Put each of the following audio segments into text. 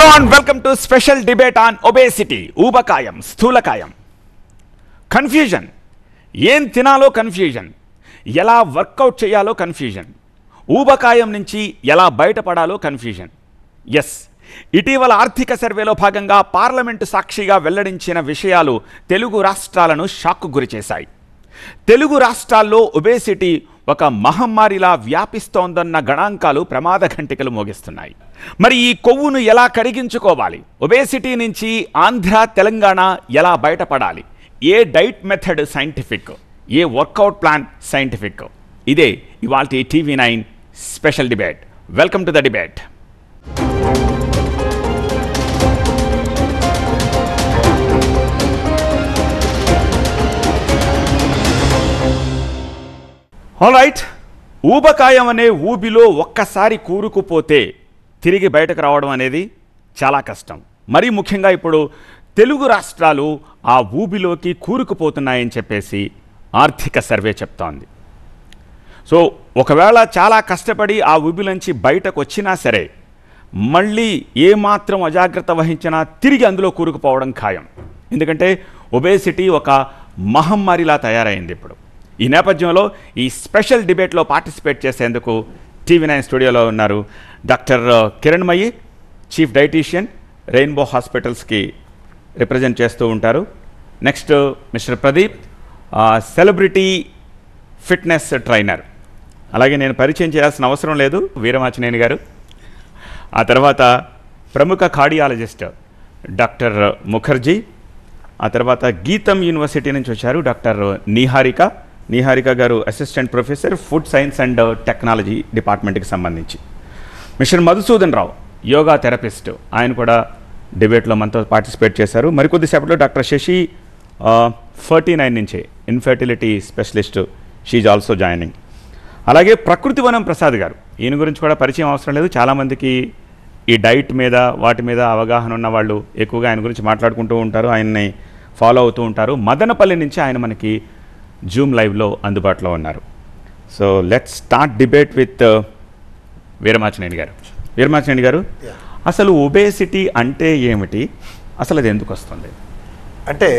and welcome to special debate on obesity, ఊబకాయం, స్థూలకాయం. Confusion, ఏం తినాలో కన్ఫ్యూజన్, ఎలా వర్కౌట్ చేయాలో కన్ఫ్యూజన్, ఊబకాయం నుంచి ఎలా బయటపడాలో కన్ఫ్యూజన్. ఎస్, ఇటీవల ఆర్థిక సర్వేలో భాగంగా పార్లమెంటు సాక్షిగా వెల్లడించిన విషయాలు తెలుగు రాష్ట్రాలను షాక్కు గురిచేశాయి. తెలుగు రాష్ట్రాల్లో ఒబేసిటీ ఒక మహమ్మారిలా వ్యాపిస్తోందన్న గణాంకాలు ప్రమాద ఘంటికలు మోగిస్తున్నాయి. మరి ఈ కొవ్వును ఎలా కరిగించుకోవాలి, ఒబేసిటీ నుంచి ఆంధ్ర తెలంగాణ ఎలా బయటపడాలి, ఏ diet method scientific, A workout plan scientific, ఇదే ఇవాల్టి TV9 special debate. Welcome to the debate. Alright, ఊబకాయం అనే ఊబిలో ఒక్కసారి కూరుకుపోతే తిరిగి బయటకు రావడం అనేది చాలా కష్టం. మరీ ముఖ్యంగా ఇప్పుడు తెలుగు రాష్ట్రాలు ఆ ఊబిలోకి కూరుకుపోతున్నాయని చెప్పేసి ఆర్థిక సర్వే చెప్తోంది. సో ఒకవేళ చాలా కష్టపడి ఆ ఊబిలోంచి బయటకు వచ్చినా సరే మళ్ళీ ఏమాత్రం అజాగ్రత్త వహించినా తిరిగి అందులో కూరుకుపోవడం ఖాయం. ఎందుకంటే ఒబేసిటీ ఒక మహమ్మారిలా తయారైంది ఇప్పుడు. ఈ నేపథ్యంలో ఈ స్పెషల్ డిబేట్లో పార్టిసిపేట్ చేసేందుకు TV9 స్టూడియోలో ఉన్నారు doctor Kiranmayi, chief dietitian, Rainbow హాస్పిటల్స్కి రిప్రజెంట్ చేస్తూ ఉంటారు. Next mister Pradeep, celebrity fitness trainer. అలాగే నేను పరిచయం చేయాల్సిన అవసరం లేదు, వీరమాచినేని గారు. ఆ తర్వాత ప్రముఖ కార్డియాలజిస్ట్ డాక్టర్ ముఖర్జీ. ఆ తర్వాత గీతం యూనివర్సిటీ నుంచి వచ్చారు డాక్టర్ నిహారిక గారు, assistant professor, food science and technology డిపార్ట్మెంట్కి సంబంధించి. మిస్టర్ మధుసూదన్ రావు, యోగా థెరపిస్ట్, ఆయన కూడా డిబేట్లో మనతో పార్టిసిపేట్ చేశారు. మరికొద్దిసేపట్లో డాక్టర్ శశి, 49 నుంచే infertility specialist, she's also joining. అలాగే ప్రకృతివనం ప్రసాద్ గారు, ఈయన గురించి కూడా పరిచయం అవసరం లేదు, చాలామందికి ఈ డైట్ మీద వాటి మీద అవగాహన ఉన్న వాళ్ళు ఎక్కువగా ఆయన గురించి మాట్లాడుకుంటూ ఉంటారు, ఆయన్ని ఫాలో అవుతూ ఉంటారు. మదనపల్లి నుంచి ఆయన మనకి జూమ్ లైవ్లో అందుబాటులో ఉన్నారు. So let's start debate with Veeramachaneni గారు. అసలు ఒబేసిటీ అంటే ఏమిటి, అసలు అది ఎందుకు వస్తుంది? అంటే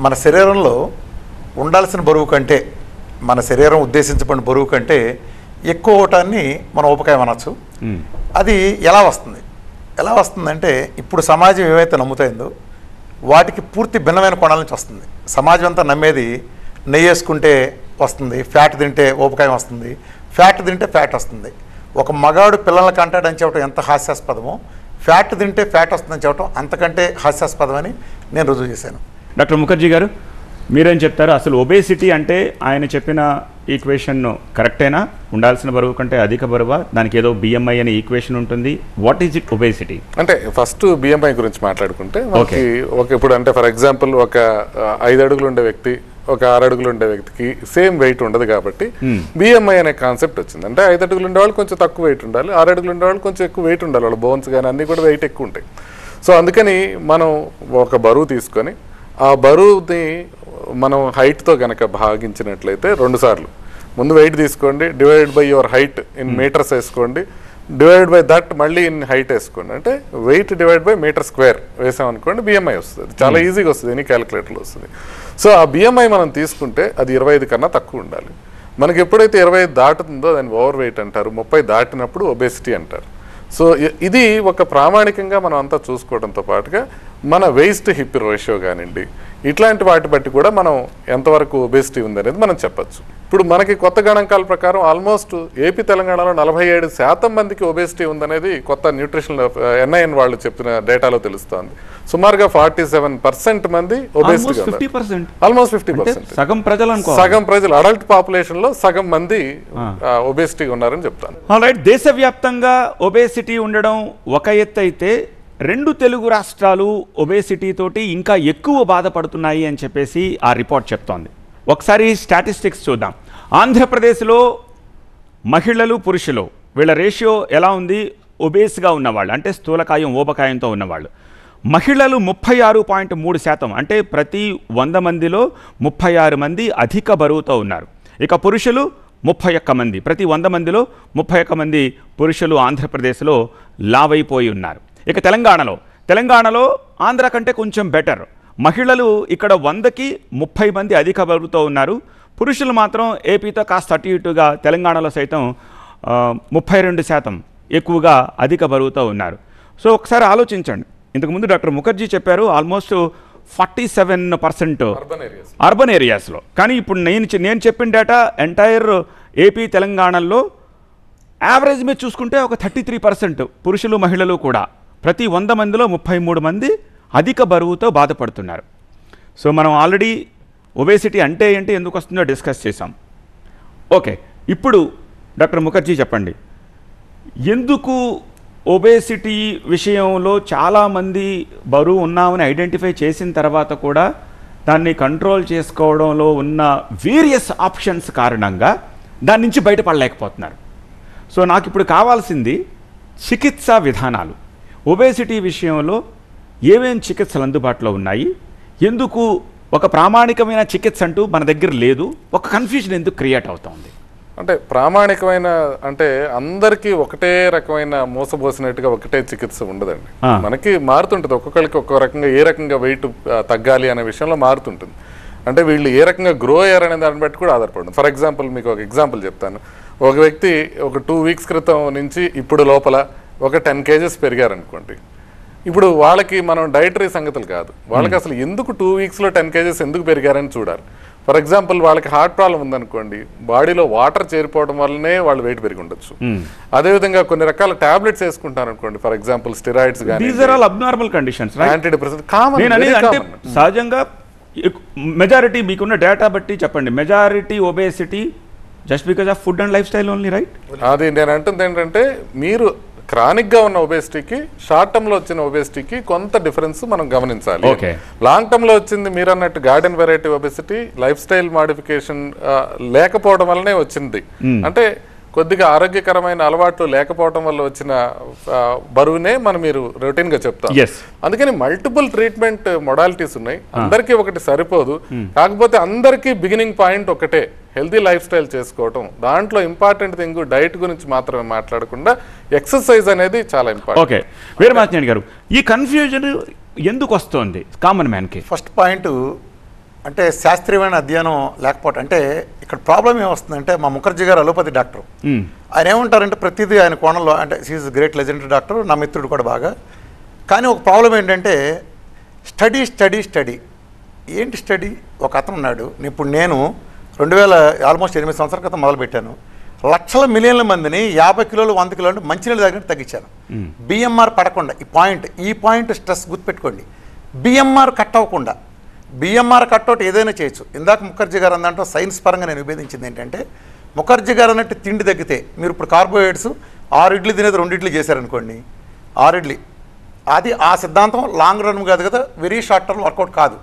మన శరీరంలో ఉండాల్సిన బరువు కంటే, మన శరీరం ఉద్దేశించబడిన బరువు కంటే ఎక్కువ అవటాన్ని మనం ఊబకాయం అనొచ్చు. అది ఎలా వస్తుందంటే ఇప్పుడు సమాజం ఏవైతే నమ్ముతాయిందో వాటికి పూర్తి భిన్నమైన కోణాల నుంచి వస్తుంది. సమాజం అంతా నమ్మేది నెయ్యి వేసుకుంటే వస్తుంది, ఫ్యాట్ తింటే ఊబకాయం వస్తుంది, ఫ్యాట్ తింటే ఫ్యాట్ వస్తుంది. ఒక మగాడు పిల్లల్ని కంటాడని చెప్పడం ఎంత హాస్యాస్పదమో, ఫ్యాట్ తింటే ఫ్యాట్ వస్తుందని చెప్పడం అంతకంటే హాస్యాస్పదం అని నేను రుజువు చేశాను. డాక్టర్ ముఖర్జీ గారు, మీరేం చెప్తారు? అసలు ఒబేసిటీ అంటే ఆయన చెప్పిన ఈక్వేషన్ కరెక్టేనా? ఉండాల్సిన బరువు కంటే అధిక బరువా? దానికి ఏదో BMI అనే ఈక్వేషన్ ఉంటుంది. What is it obesity? అంటే ఫస్ట్ BMI గురించి మాట్లాడుకుంటే ఇప్పుడు అంటే ఫర్ ఎగ్జాంపుల్ ఒక 5 అడుగులు ఉండే వ్యక్తి, ఒక 6 అడుగులు ఉండే వ్యక్తికి సేమ్ వెయిట్ ఉండదు కాబట్టి BMI అనే కాన్సెప్ట్ వచ్చింది. అంటే 5 అడుగులు ఉండేవాళ్ళు కొంచెం తక్కువ వెయిట్ ఉండాలి, 6 అడుగులు ఉండేవాళ్ళు కొంచెం ఎక్కువ వెయిట్ ఉండాలి, వాళ్ళ బోన్స్ కానీ అన్నీ కూడా వెయిట్ ఎక్కువ ఉంటాయి. సో అందుకని మనం ఒక బరువు తీసుకొని ఆ బరువుని మనం హైట్తో కనుక భాగించినట్లయితే 2 సార్లు ముందు వెయిట్ తీసుకోండి, divided by your height in metres వేసుకోండి, డివైడెడ్ బై దట్ మళ్ళీ ఇన్ హైట్ వేసుకోండి. అంటే weight divide by metre square వేసామనుకోండి BMI వస్తుంది. చాలా ఈజీగా వస్తుంది, ఎనీ క్యాలిక్యులేటర్లో వస్తుంది. సో ఆ BMI మనం తీసుకుంటే అది 25 కన్నా తక్కువ ఉండాలి. మనకి ఎప్పుడైతే 25 దాటుతుందో దాన్ని ఓవర్ వెయిట్ అంటారు, 30 దాటినప్పుడు ఒబేసిటీ అంటారు. సో ఇది ఒక ప్రామాణికంగా మనం అంతా చూసుకోవడంతో పాటుగా మన వేస్ట్ హిప్ రేషియో కానివ్వండి, ఇట్లాంటి వాటి బట్టి కూడా మనం ఎంతవరకు ఒబేసిటీ ఉందనేది మనం చెప్పచ్చు. ఇప్పుడు మనకి కొత్త గణాంకాల ప్రకారం ఆల్మోస్ట్ ఏపీ తెలంగాణలో 47% మందికి ఒబేసిటీ ఉందనేది కొత్త న్యూట్రిషన్ NIN వాళ్ళు చెప్పిన డేటాలో తెలుస్తోంది. సుమారుగా 47% మంది ఒబేసిటీ, ఆల్మోస్ట్ 50%, సగం ప్రజలు అడల్ట్ పాపులేషన్ లో సగం మంది ఒబేసిటీ ఉన్నారని చెప్తాను. ఆల్రైట్, దేశవ్యాప్తంగా ఒబేసిటీ ఉండడం ఒక ఎత్తు అయితే 2 తెలుగు రాష్ట్రాలు ఒబేసిటీ తోటి ఇంకా ఎక్కువ బాధపడుతున్నాయి అని చెప్పేసి ఆ రిపోర్ట్ చెప్తోంది. ఒకసారి స్టాటిస్టిక్స్ చూద్దాం. ఆంధ్రప్రదేశ్లో మహిళలు పురుషులు వీళ్ళ రేషియో ఎలా ఉంది? ఒబేస్గా ఉన్నవాళ్ళు అంటే స్థూలకాయం ఊబకాయంతో ఉన్నవాళ్ళు మహిళలు 36.3%, అంటే ప్రతి 100 మందిలో 36 మంది అధిక బరువుతో ఉన్నారు. ఇక పురుషులు 31 మంది, ప్రతి 100 మందిలో 31 మంది పురుషులు ఆంధ్రప్రదేశ్లో లావైపోయి ఉన్నారు. ఇక తెలంగాణలో ఆంధ్ర కంటే కొంచెం బెటర్. మహిళలు ఇక్కడ 100కి 30 మంది అధిక బరువుతో ఉన్నారు. పురుషులు మాత్రం ఏపీతో కాస్త అటు ఇటుగా తెలంగాణలో సైతం 32% ఎక్కువగా అధిక బరువుతో ఉన్నారు. సో ఒకసారి ఆలోచించండి. ఇంతకుముందు డాక్టర్ ముఖర్జీ చెప్పారు ఆల్మోస్ట్ 47% అర్బన్ ఏరియాస్లో. కానీ ఇప్పుడు నేను చెప్పిన డేటా ఎంటైర్ ఏపీ తెలంగాణలో యావరేజ్ మీద చూసుకుంటే ఒక 33% పురుషులు మహిళలు కూడా ప్రతి 100 మందిలో 33 మంది అధిక బరువుతో బాధపడుతున్నారు. సో మనం ఆల్రెడీ ఒబేసిటీ అంటే ఏంటి, ఎందుకు వస్తుందో డిస్కస్ చేసాం. ఓకే, ఇప్పుడు డాక్టర్ ముఖర్జీ చెప్పండి, ఎందుకు ఒబేసిటీ విషయంలో చాలామంది బరువు ఉన్నామని ఐడెంటిఫై చేసిన తర్వాత కూడా దాన్ని కంట్రోల్ చేసుకోవడంలో ఉన్న వేరియస్ ఆప్షన్స్ కారణంగా దాని నుంచి బయటపడలేకపోతున్నారు. సో నాకు ఇప్పుడు కావాల్సింది చికిత్సా విధానాలు. ఒబేసిటీ విషయంలో ఏమేం చికిత్సలు అందుబాటులో ఉన్నాయి, ఎందుకు ఒక ప్రామాణికమైన చికిత్స అంటూ మన దగ్గర లేదు, ఒక కన్ఫ్యూజన్ ఎందుకు క్రియేట్ అవుతుంది? అంటే ప్రామాణికమైన అంటే అందరికీ ఒకటే రకమైన మోసపోసినట్టుగా ఒకటే చికిత్స ఉండదండి. మనకి మారుతుంటుంది, ఒక్కొక్కరికి ఒక్కో రకంగా ఏ రకంగా వెయిట్ తగ్గాలి అనే విషయంలో మారుతుంటుంది. అంటే వీళ్ళు ఏ రకంగా గ్రో అయ్యారనే దాన్ని బట్టి కూడా ఆధారపడుతుంది. ఫర్ ఎగ్జాంపుల్ మీకు ఒక ఎగ్జాంపుల్ చెప్తాను. ఒక వ్యక్తి ఒక 2 వీక్స్ క్రితం నుంచి ఇప్పుడు లోపల ఒక 10 kgs పెరిగారనుకోండి. ఇప్పుడు వాళ్ళకి మనం డైటరీ సంగతులు కాదు, వాళ్ళకి అసలు ఎందుకు 2 వీక్స్లో 10 kgs ఎందుకు పెరిగారని చూడాలి. ఫర్ ఎగ్జాంపుల్ వాళ్ళకి హార్ట్ ప్రాబ్లం ఉందనుకోండి, బాడీలో వాటర్ చేరిపోవడం వల్లనే వాళ్ళు వెయిట్ పెరిగి ఉండొచ్చు. అదేవిధంగా కొన్ని రకాల టాబ్లెట్స్ వేసుకుంటారు అనుకోండి, ఫర్ ఎగ్జాంపుల్ స్టెరాయిడ్స్ కానీ, యాంటీ డిప్రెసెంట్ కామన్. సహజంగా మెజారిటీ మీకున్న డేటా బట్టి చెప్పండి, majority obesity just because of food and life style only, right? అది నేను అంటుంది ఏంటంటే, మీరు క్రానిక్గా ఉన్న ఒబేసిటీకి షార్ట్ టర్మ్లో వచ్చిన ఒబేసిటీకి కొంత డిఫరెన్స్ మనం గమనించాలి. లాంగ్ టర్మ్లో వచ్చింది మీరు అన్నట్టు garden variety obesity life style modification లేకపోవడం వల్లనే వచ్చింది. అంటే కొద్దిగా ఆరోగ్యకరమైన అలవాట్లు లేకపోవడం వల్ల వచ్చిన బరువునే మనం మీరు రొటీన్గా చెప్తాం. అందుకని మల్టిపుల్ ట్రీట్మెంట్ మొడాలిటీస్ ఉన్నాయి, అందరికీ ఒకటి సరిపోదు. కాకపోతే అందరికీ బిగినింగ్ పాయింట్ ఒకటే, హెల్తీ లైఫ్ స్టైల్ చేసుకోవటం. దాంట్లో ఇంపార్టెంట్ థింగ్ డైట్ గురించి మాత్రమే మాట్లాడకుండా ఎక్సర్సైజ్ అనేది చాలా ఇంపార్టెంట్. ఓకే, వీరమాచినేని గారు, ఈ కన్ఫ్యూజన్ ఎందుకు వస్తుంది కామన్ మ్యాన్కి? ఫస్ట్ పాయింట్ అంటే శాస్త్రీయమైన అధ్యయనం లేకపోవటం. అంటే ఇక్కడ ప్రాబ్లం ఏమొస్తుందంటే, మా ముఖర్జీ గారు అలోపతి డాక్టర్, ఆయన ఏమంటారంటే ప్రతిదీ ఆయన కోణంలో, అంటే షీఈస్ గ్రేట్ లెజెండరీ డాక్టర్, నా మిత్రుడు కూడా బాగా. కానీ ఒక ప్రాబ్లం ఏంటంటే స్టడీ స్టడీ స్టడీ. ఏంటి స్టడీ? ఒక అతను ఉన్నాడు, ఇప్పుడు నేను 2000 8 సంవత్సరాల క్రితం మొదలుపెట్టాను. లక్షల మిలియన్ల మందిని 50 కిలోలు 100 కిలోలు మంచినీళ్ళ దగ్గర తగ్గించాను. బిఎంఆర్ పడకుండా. ఈ పాయింట్ స్ట్రెస్ గుర్తుపెట్టుకోండి. బిఎంఆర్ కట్ అవ్వకుండా. బిఎంఆర్ కట్అవుట్ ఏదైనా చేయొచ్చు. ఇందాక ముఖర్జీ గారు అన్నదాంట్లో సైన్స్ పరంగా నేను విభేదించింది ఏంటంటే, ముఖర్జీ గారు అన్నట్టు తిండి తగ్గితే మీరు ఇప్పుడు కార్బోహైడ్రేట్స్ 6 ఇడ్లీ తినేది 2 ఇడ్లీ చేశారనుకోండి, 6 ఇడ్లీ, అది ఆ సిద్ధాంతం లాంగ్ రన్ కాదు కదా, వెరీ షార్ట్ టర్మ్ వర్కౌట్ కాదు.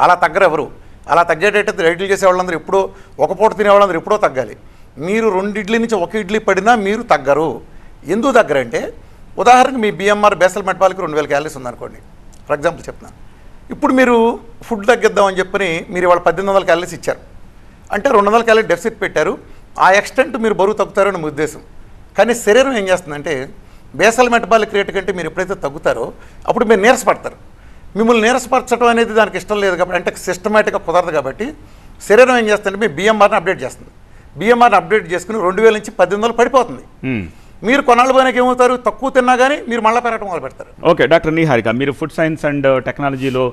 అలా తగ్గరు ఎవరు. అలా తగ్గేటట్టు 2 ఇడ్లీ చేసేవాళ్ళందరూ ఎప్పుడో, ఒక పూట తినేవాళ్ళందరూ ఎప్పుడో తగ్గాలి. మీరు 2 ఇడ్లీ నుంచి 1 ఇడ్లీ పడినా మీరు తగ్గరు. ఎందుకు తగ్గరంటే, ఉదాహరణకు మీ బిఎంఆర్ బేసల్ మెటబాలిక్ 2000 క్యాలరీస్ ఉందనుకోండి, ఫర్ ఎగ్జాంపుల్ చెప్తున్నాను. ఇప్పుడు మీరు ఫుడ్ తగ్గిద్దామని చెప్పని మీరు ఇవాళ 1800 క్యాలరీస్ ఇచ్చారు, అంటే 200 క్యాలరీ డెఫిసిట్ పెట్టారు. ఆ ఎక్స్టెంట్ మీరు బరువు తగ్గుతారని మీ ఉద్దేశం. కానీ శరీరం ఏం చేస్తుందంటే, బేసల్ మెటబాలిక్ రేట్ కంటే మీరు ఎప్పుడైతే తగ్గుతారో అప్పుడు మీరు నీరసపడతారు. మిమ్మల్ని నీరసపరచడం అనేది దానికి ఇష్టం లేదు కాబట్టి, అంటే సిస్టమేటిక్గా కుదరదు కాబట్టి శరీరం ఏం చేస్తుందంటే మీ బిఎంఆర్ని అప్డేట్ చేస్తుంది. బిఎంఆర్ని అప్డేట్ చేసుకుని 2000 నుంచి 1800 పడిపోతుంది. మీరు కొన్నాళ్ళు పోయినాక ఏమవుతారు, తక్కువ తిన్నా కానీ మీరు మళ్ళీ పెరగడం మొదలు పెడతారు. ఓకే, డాక్టర్ నిహారిక, మీరు ఫుడ్ సైన్స్ అండ్ టెక్నాలజీలో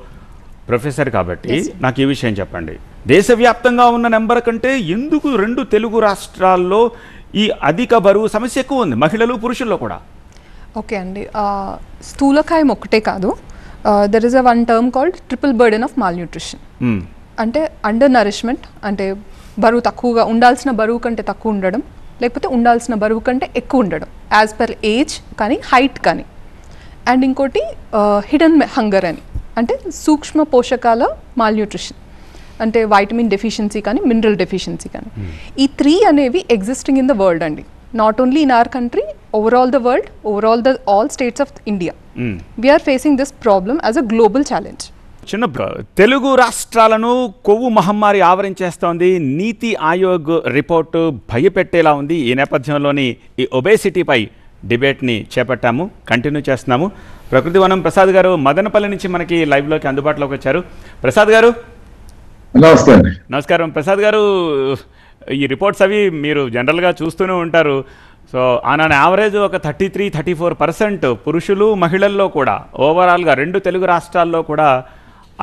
ప్రొఫెసర్ కాబట్టి నాకు ఈ విషయం చెప్పండి. దేశవ్యాప్తంగా ఉన్న నెంబర్ కంటే ఎందుకు 2 తెలుగు రాష్ట్రాల్లో ఈ అధిక బరువు సమస్య ఎక్కువ ఉంది, మహిళలు పురుషుల్లో కూడా? ఓకే అండి, స్థూలకాయం ఒకటే కాదు, there is a one term called triple burden of mall nutrition. అంటే అండర్ నరిష్మెంట్, అంటే బరువు తక్కువగా ఉండాల్సిన బరువు కంటే తక్కువ ఉండడం, లేకపోతే ఉండాల్సిన బరువు కంటే ఎక్కువ ఉండడం యాజ్ పర్ ఏజ్ కానీ హైట్ కానీ. అండ్ ఇంకోటి హిడెన్ హంగర్ అని, అంటే సూక్ష్మ పోషకాల మాల్ న్యూట్రిషన్, అంటే వైటమిన్ డెఫిషియన్సీ కానీ మినరల్ డెఫిషియన్సీ కానీ. ఈ 3 అనేవి ఎగ్జిస్టింగ్ ఇన్ ద వరల్డ్ అండి, not only in our country, overall the world, overall the all states of India. We are facing this problem as a global challenge. చిన్న తెలుగు రాష్ట్రాలను కొవ్వు మహమ్మారి ఆవరించేస్తోంది. నీతి ఆయోగ్ రిపోర్టు భయపెట్టేలా ఉంది. ఈ నేపథ్యంలోని ఈ ఒబేసిటీపై డిబేట్ని చేపట్టాము, కంటిన్యూ చేస్తున్నాము. ప్రకృతి వనం ప్రసాద్ గారు మదనపల్లి నుంచి మనకి లైవ్లోకి అందుబాటులోకి వచ్చారు. ప్రసాద్ గారు నమస్తే అండి. నమస్కారం. ప్రసాద్ గారు, ఈ రిపోర్ట్స్ అవి మీరు జనరల్గా చూస్తూనే ఉంటారు. సో ఆన్ అన్ యావరేజ్ ఒక 33-34% పురుషులు మహిళల్లో కూడా ఓవరాల్గా 2 తెలుగు రాష్ట్రాల్లో కూడా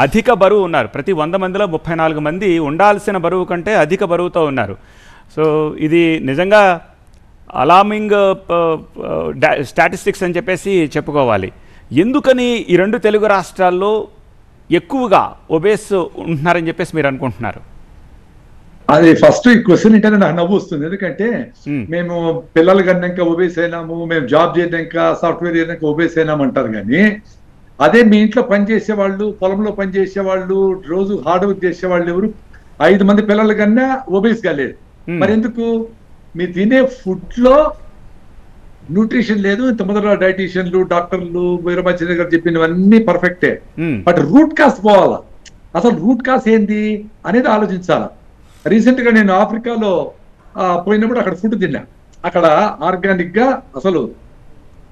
అధిక బరువు ఉన్నారు. ప్రతి 100 మందిలో 34 మంది ఉండాల్సిన బరువు కంటే అధిక బరువుతో ఉన్నారు. సో ఇది నిజంగా అలార్మింగ్ స్టాటిస్టిక్స్ అని చెప్పేసి చెప్పుకోవాలి. ఎందుకని ఈ 2 తెలుగు రాష్ట్రాల్లో ఎక్కువగా ఒబేస్ ఉంటున్నారని చెప్పేసి మీరు అనుకుంటున్నారు? అది ఫస్ట్ ఈ క్వశ్చన్ ఏంటంటే నాకు నవ్వు వస్తుంది. ఎందుకంటే మేము పిల్లలు కన్నాక ఒబేస్ అయినాము, మేము జాబ్ చేయడాక సాఫ్ట్వేర్ చేయడాక ఒబేస్ అయినాము అంటారు. కానీ అదే మీ ఇంట్లో పనిచేసే వాళ్ళు, పొలంలో పనిచేసే వాళ్ళు, రోజు హార్డ్ వర్క్ చేసే వాళ్ళు ఎవరు 5 మంది పిల్లల కన్నా ఒబేస్ కాలేదు. మరి ఎందుకు? మీరు తినే ఫుడ్ లో న్యూట్రిషన్ లేదు. ఇంత మొదట డైటీషియన్లు, డాక్టర్లు, వీరభద్ర గారు చెప్పినవన్నీ పర్ఫెక్టే. బట్ రూట్ కాస్ పోవాలా. అసలు రూట్ కాస్ ఏంది అనేది ఆలోచించాలా. రీసెంట్ గా నేను ఆఫ్రికాలో పోయినప్పుడు అక్కడ ఫుడ్ తిన్నా. అక్కడ ఆర్గానిక్ గా అసలు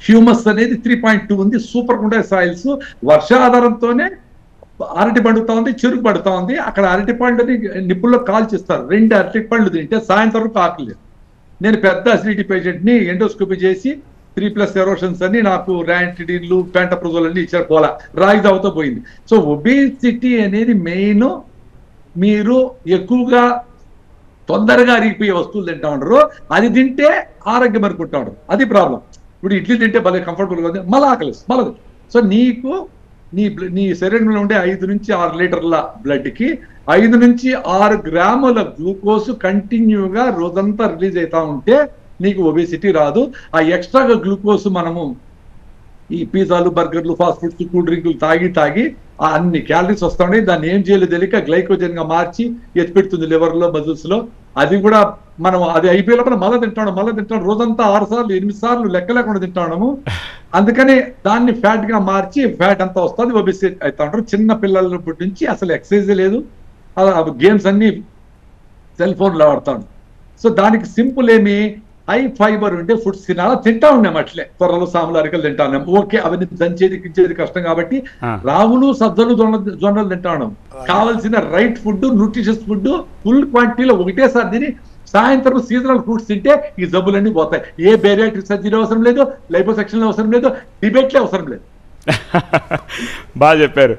హ్యూమస్ అనేది 3.2 ఉంది. సూపర్ ఉండే సాయిల్స్. వర్షాధారంతోనే అరటి పండుతా ఉంది, చెరుకు పడుతా ఉంది. అక్కడ అరటి పండుని నిప్పుల్లో కాల్చిస్తారు. 2 అరటి పళ్ళు తింటే సాయంత్రం వరకు ఆకలేదు. నేను పెద్ద అసిడిటీ పేషెంట్ ని ఎండోస్కోపీ చేసి 3+ ఎరోషన్స్ అని నాకు ర్యాంటిడిన్లు, ప్యాంటప్రోజోల్ అన్ని ఇచ్చారు. పోలా రాగి దావుతో పోయింది. సో ఒబేసిటీ అనేది మెయిన్. మీరు ఎక్కువగా తొందరగా అరిగిపోయే వస్తువులు తింటా ఉంటారు. అది తింటే ఆరోగ్యం అనుకుంటా ఉంటారు. అది ప్రాబ్లం. ఇప్పుడు ఇడ్లీ తింటే భలే కంఫర్టబుల్గా ఉంది, మళ్ళీ ఆకలిస్తుంది మళ్ళీ. సో నీకు నీ శరీరంలో ఉండే 5 నుంచి 6 లీటర్ల బ్లడ్కి 5 నుంచి 6 గ్రాముల గ్లూకోజ్ కంటిన్యూగా రోజంతా రిలీజ్ అవుతా ఉంటే నీకు ఒబేసిటీ రాదు. ఆ ఎక్స్ట్రాగా గ్లూకోజ్ మనము ఈ పిజ్జాలు, బర్గర్లు, ఫాస్ట్ ఫుడ్స్, కూల్ డ్రింకులు తాగి అన్ని క్యాలరీస్ వస్తాయి. దాన్ని ఏం చేయలేదు తెలియక గ్లైకోజన్ గా మార్చి ఎత్తిపెడుతుంది లివర్ లో, మజిల్స్ లో. అది కూడా మనం అది అయిపోయేలోపల మళ్ళీ తింటాం. రోజంతా 6 సార్లు 8 సార్లు లెక్క లేకుండా తింటాము. అందుకని దాన్ని ఫ్యాట్ గా మార్చి ఫ్యాట్ అంతా వస్తుంది, ఒబేసిటీ అవుతా ఉంటారు. చిన్న పిల్లలప్పటి నుంచి అసలు ఎక్సర్సైజ్ లేదు, గేమ్స్ అన్ని సెల్ ఫోన్లో ఆడతాడు. సో దానికి సింపుల్ ఏమి, హై ఫైబర్ ఉండే ఫుడ్స్ తినాలా. తింటా ఉన్నాం అట్లే, కొర్రలు, సాములు, అరికలు తింటా ఉన్నాం. ఓకే, అవన్నీ దంచేది కించేది కష్టం కాబట్టి రాగులు, సజ్జలు, జొన్నలు తింటా ఉన్నాం. కావాల్సిన right food, nutritious food full క్వాంటిటీలో ఒకటేసారి తిని సాయంత్రం సీజనల్ ఫ్రూట్స్ తింటే ఈ జబ్బులన్నీ పోతాయి. ఏ బేరియాట్రిక్ సర్జరీ అవసరం లేదు, లైపోసెక్షన్ అవసరం లేదు, డిబేట్లే అవసరం లేదు. బాగా చెప్పారు.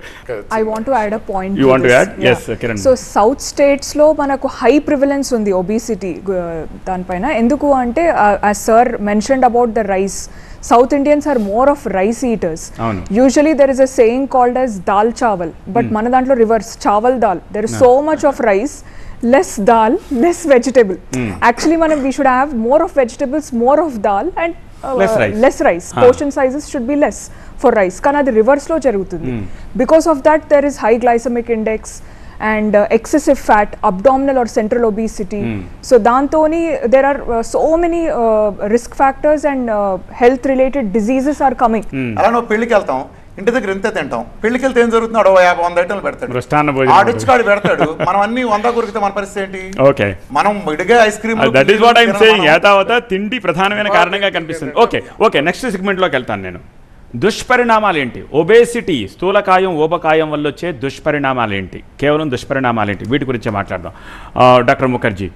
I want to add a point. You want to add? Yes, Kiran. So South states lo manaku high prevalence undi obesity danpaina. Enduku ante as sir mentioned about the rice, South Indians are more of rice eaters. Usually there is a saying called as dal chawal, but mana dantlo reverse, chawal dal. There is so much of rice, less dal, less vegetable. Actually we should have more of vegetables, more of dal, and less rice. Portion sizes should be less for rice. Kana adi reverse lo jarugutundi. Because of that there is high glycemic index and excessive fat, abdominal or central obesity. So dantoni there are so many risk factors and health related diseases are coming. అలా నువ్వు పెళ్లికి వెళ్తాం, ఇంటి దగ్గర ఇంతే తింటాం. పెళ్లికి వెళ్తే ఏం జరుగుతున్నాడు, 50-100 ఐటమ్లు పెడతాడు, ఆడిచ్చుకాడు పెడతాడు. మనం అన్ని 100 కొరికితే మన పరిస్థితి ఏంటి? ఓకే, మనం విడిగా ice cream. That is what I am saying. యాతావత తిండి ప్రధానమైన కారణంగా కనిపిస్తుంది. ఓకే, నెక్స్ట్ సెగ్మెంట్ లోకి వెళ్తాను నేను. దుష్పరిణామాలు ఏంటి? ఒబేసిటీ, స్థూలకాయం, ఊబకాయం వల్ల వచ్చే దుష్పరిణామాలు ఏంటి? కేవలం దుష్పరిణామాలు ఏంటి? వీటి గురించి మాట్లాడదాం. డాక్టర్ ముఖర్జీ,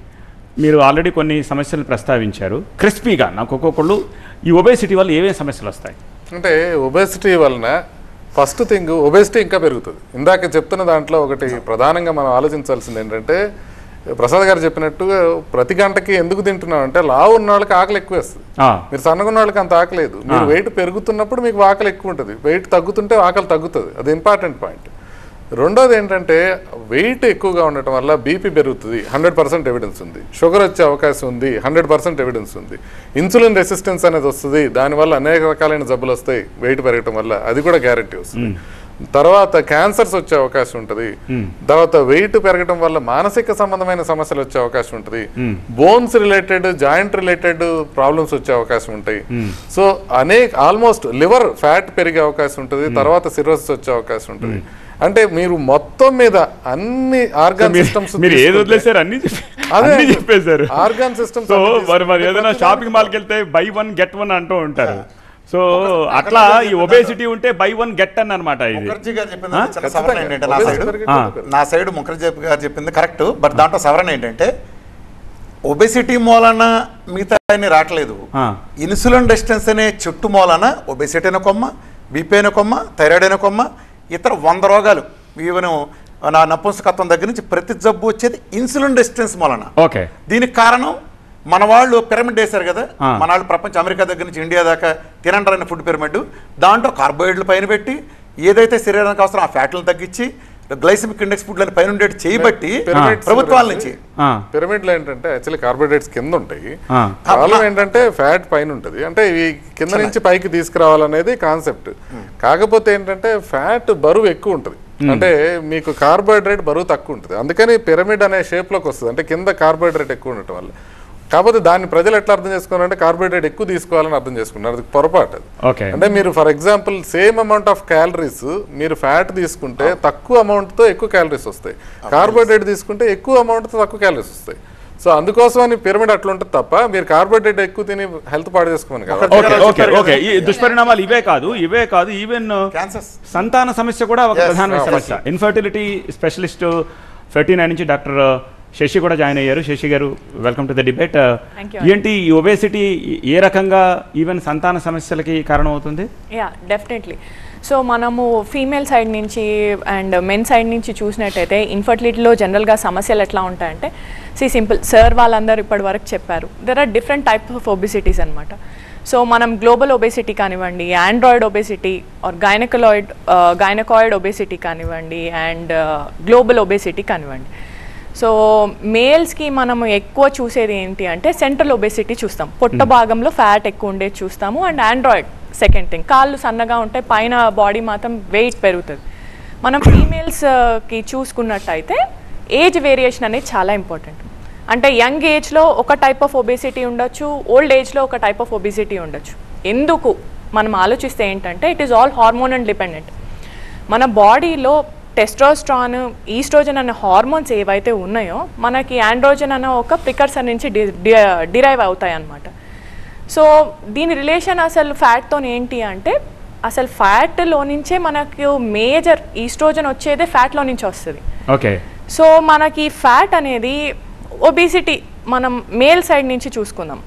మీరు ఆల్రెడీ కొన్ని సమస్యలు ప్రస్తావించారు. క్రిస్పీగా నాకు ఒక్కొక్కళ్ళు ఈ ఒబేసిటీ వల్ల ఏమేమి సమస్యలు వస్తాయి? అంటే ఒబేసిటీ వలన ఫస్ట్ థింగ్, ఒబేసిటీ ఇంకా పెరుగుతుంది. ఇందాక చెప్తున్న దాంట్లో ఒకటి ప్రధానంగా మనం ఆలోచించాల్సింది ఏంటంటే, ప్రసాద్ గారు చెప్పినట్టు ప్రతి గంటకి ఎందుకు తింటున్నాం అంటే, లావు ఉన్న వాళ్ళకి ఆకలి ఎక్కువ వేస్తుంది. మీరు సన్నగున్న వాళ్ళకి అంత ఆకలి లేదు. మీరు వెయిట్ పెరుగుతున్నప్పుడు మీకు ఆకలి ఎక్కువ ఉంటుంది, వెయిట్ తగ్గుతుంటే ఆకలి తగ్గుతుంది. అది ఇంపార్టెంట్ పాయింట్. రెండోది ఏంటంటే, వెయిట్ ఎక్కువగా ఉండటం వల్ల బీపీ పెరుగుతుంది, 100% ఎవిడెన్స్ ఉంది. షుగర్ వచ్చే అవకాశం ఉంది, 100% ఎవిడెన్స్ ఉంది. ఇన్సులిన్ రెసిస్టెన్స్ అనేది వస్తుంది, దానివల్ల అనేక రకాలైన జబ్బులు వస్తాయి వెయిట్ పెరగటం వల్ల, అది కూడా గ్యారెంటీ వస్తుంది. తర్వాత క్యాన్సర్స్ వచ్చే అవకాశం ఉంటుంది. తర్వాత వెయిట్ పెరగడం వల్ల మానసిక సంబంధమైన సమస్యలు వచ్చే అవకాశం ఉంటుంది. Bones related, joint related problems వచ్చే అవకాశం ఉంటాయి. సో ఆల్మోస్ట్ లివర్ ఫ్యాట్ పెరిగే అవకాశం ఉంటుంది. తర్వాత సిరోసిస్ వచ్చే అవకాశం ఉంటుంది. అంటే మీరు మొత్తం మీద అన్ని ఆర్గాన్ సిస్టమ్స్ మీరు ఏది వదిలేసారు అన్ని చెప్పేశారు. ఆర్గాన్ సిస్టమ్స్ సో మరి ఏదైనా షాపింగ్ మాల్కి వెళ్తే బై 1 get 1 అంటూ ఉంటారు. సో అట్లా ఈ ఒబేసిటీ ఉంటే బై 1 get 1 అనమాట. ఇది ముఖర్జీ గారు చెప్పింది చిన్న సవరణ ఏంటంటే నా సైడ్ ముఖర్జీ గారు చెప్పింది కరెక్ట్. బట్ దాంట్లో సవరణ ఏంటంటే ఒబేసిటీ మూలన మిగతా రావట్లేదు. ఇన్సులిన్ రెసిస్టెన్స్ అనే చెట్టు మూలన ఒబేసిటీ అయిన కొమ్మ, బీపీ అయిన కొమ్మ, థైరాయిడ్ అయిన కొమ్మ, ఇతర 100 రోగాలు ఈవెన్ నా నపుంసకత్వం దగ్గర నుంచి ప్రతి జబ్బు వచ్చేది ఇన్సులిన్ రెసిస్టెన్స్ మూలన. దీనికి కారణం మన వాళ్ళు పిరమిడ్ వేశారు కదా, మన వాళ్ళు ప్రపంచం అమెరికా దగ్గర నుంచి ఇండియా దాకా తినంటారని ఫుడ్ పిరమిడ్, దాంట్లో కార్బోహైడ్రేట్లు పైన పెట్టి ఏదైతే శరీరానికి అవసరం ఆ ఫ్యాట్లను తగ్గించి గ్లైసెమిక్ ఇండెక్స్ ఫుడ్ లని పైన ఉండేది చేయబట్టి ప్రభుత్వాల నుంచి పిరమిడ్లు ఏంటంటే యాక్చువల్లీ కార్బోహైడ్రేట్స్ కింద ఉంటాయి, కాలం ఏంటంటే ఫ్యాట్ పైన ఉంటుంది. అంటే ఈ కింద నుంచి పైకి తీసుకురావాలనేది కాన్సెప్ట్. కాకపోతే ఏంటంటే ఫ్యాట్ బరువు ఎక్కువ ఉంటుంది, అంటే మీకు కార్బోహైడ్రేట్ బరువు తక్కువ ఉంటుంది. అందుకని పిరమిడ్ అనే షేప్ లోకి వస్తుంది, అంటే కింద కార్బోహైడ్రేట్ ఎక్కువ ఉండటం వల్ల. కాకపోతే దాన్ని ప్రజలు ఎట్లా అర్థం చేసుకున్నారంటే కార్బోహైడ్రేట్ ఎక్కువ తీసుకోవాలని అర్థం చేసుకున్నారు. అది పొరపాటు. అంటే మీరు for example same amount of calories మీరు ఫ్యాట్ తీసుకుంటే తక్కువ అమౌంట్ తో ఎక్కువ క్యాలరీస్ వస్తాయి, కార్బోహైడ్రేట్ తీసుకుంటే ఎక్కువ అమౌంట్ తో తక్కువ క్యాలరీస్ వస్తాయి. సో అందుకోసమని పిరమిడ్ అట్లా ఉంటుంది తప్ప మీరు కార్బోహైడ్రేట్ ఎక్కువ తిని హెల్త్ పాడు చేసుకోమని కాదు. ఈ దుష్పరిణామాలు ఇవే కాదు ఈవెన్ సంతాన సమస్య కూడా ఒక ప్రధానమైన సమస్య. ఇన్ఫర్టిలిటీ స్పెషలిస్ట్ 39 నుంచి డాక్టర్ శశి కూడా జాయిన్ అయ్యారు. శశి గారు, వెల్కమ్ టు ద డిబేట్. ఏంటి ఈ ఒబేసిటీ ఏ రకంగా ఈవెన్ సంతాన సమస్యలకి కారణం అవుతుంది? డెఫినెట్లీ. సో మనము ఫీమేల్ సైడ్ నుంచి అండ్ మెన్ సైడ్ నుంచి చూసినట్టయితే ఇన్ఫర్టిలిటీలో జనరల్గా సమస్యలు ఎట్లా ఉంటాయంటే, సింపుల్ సార్ వాళ్ళందరూ ఇప్పటి వరకు చెప్పారు, there are different types of obesities అనమాట. సో మనం గ్లోబల్ ఒబేసిటీ కానివ్వండి, android obesity or gynoid obesity కానివ్వండి, అండ్ గ్లోబల్ ఒబేసిటీ కానివ్వండి. సో మేల్స్కి మనము ఎక్కువ చూసేది ఏంటి అంటే సెంట్రల్ ఒబేసిటీ చూస్తాం, పొట్ట భాగంలో ఫ్యాట్ ఎక్కువ ఉండేది చూస్తాము. అండ్ ఆండ్రాయిడ్ సెకండ్ థింగ్, కాళ్ళు సన్నగా ఉంటాయి, పైన బాడీ మాత్రం వెయిట్ పెరుగుతుంది. మనం ఫీమేల్స్కి చూసుకున్నట్టయితే ఏజ్ వేరియేషన్ అనేది చాలా ఇంపార్టెంట్. అంటే యంగ్ ఏజ్లో ఒక టైప్ ఆఫ్ ఒబేసిటీ ఉండొచ్చు, ఓల్డ్ ఏజ్లో ఒక టైప్ ఆఫ్ ఒబేసిటీ ఉండొచ్చు. ఎందుకు మనం ఆలోచిస్తే ఏంటంటే it is all hormonal dependent. మన బాడీలో టెస్టోస్ట్రాన్, ఈస్ట్రోజన్ అనే హార్మోన్స్ ఏవైతే ఉన్నాయో మనకి ఆండ్రోజన్ అనే ఒక ప్రికర్సర్ నుంచి డిరైవ్ అవుతాయి అన్నమాట. సో దీని రిలేషన్ అసలు ఫ్యాట్తో ఏంటి అంటే, అసలు ఫ్యాట్లో నుంచే మనకు మేజర్ ఈస్ట్రోజన్ వచ్చేదే ఫ్యాట్లో నుంచి వస్తుంది. సో మనకి ఫ్యాట్ అనేది ఒబేసిటీ మనం మేల్ సైడ్ నుంచి చూసుకుందాం,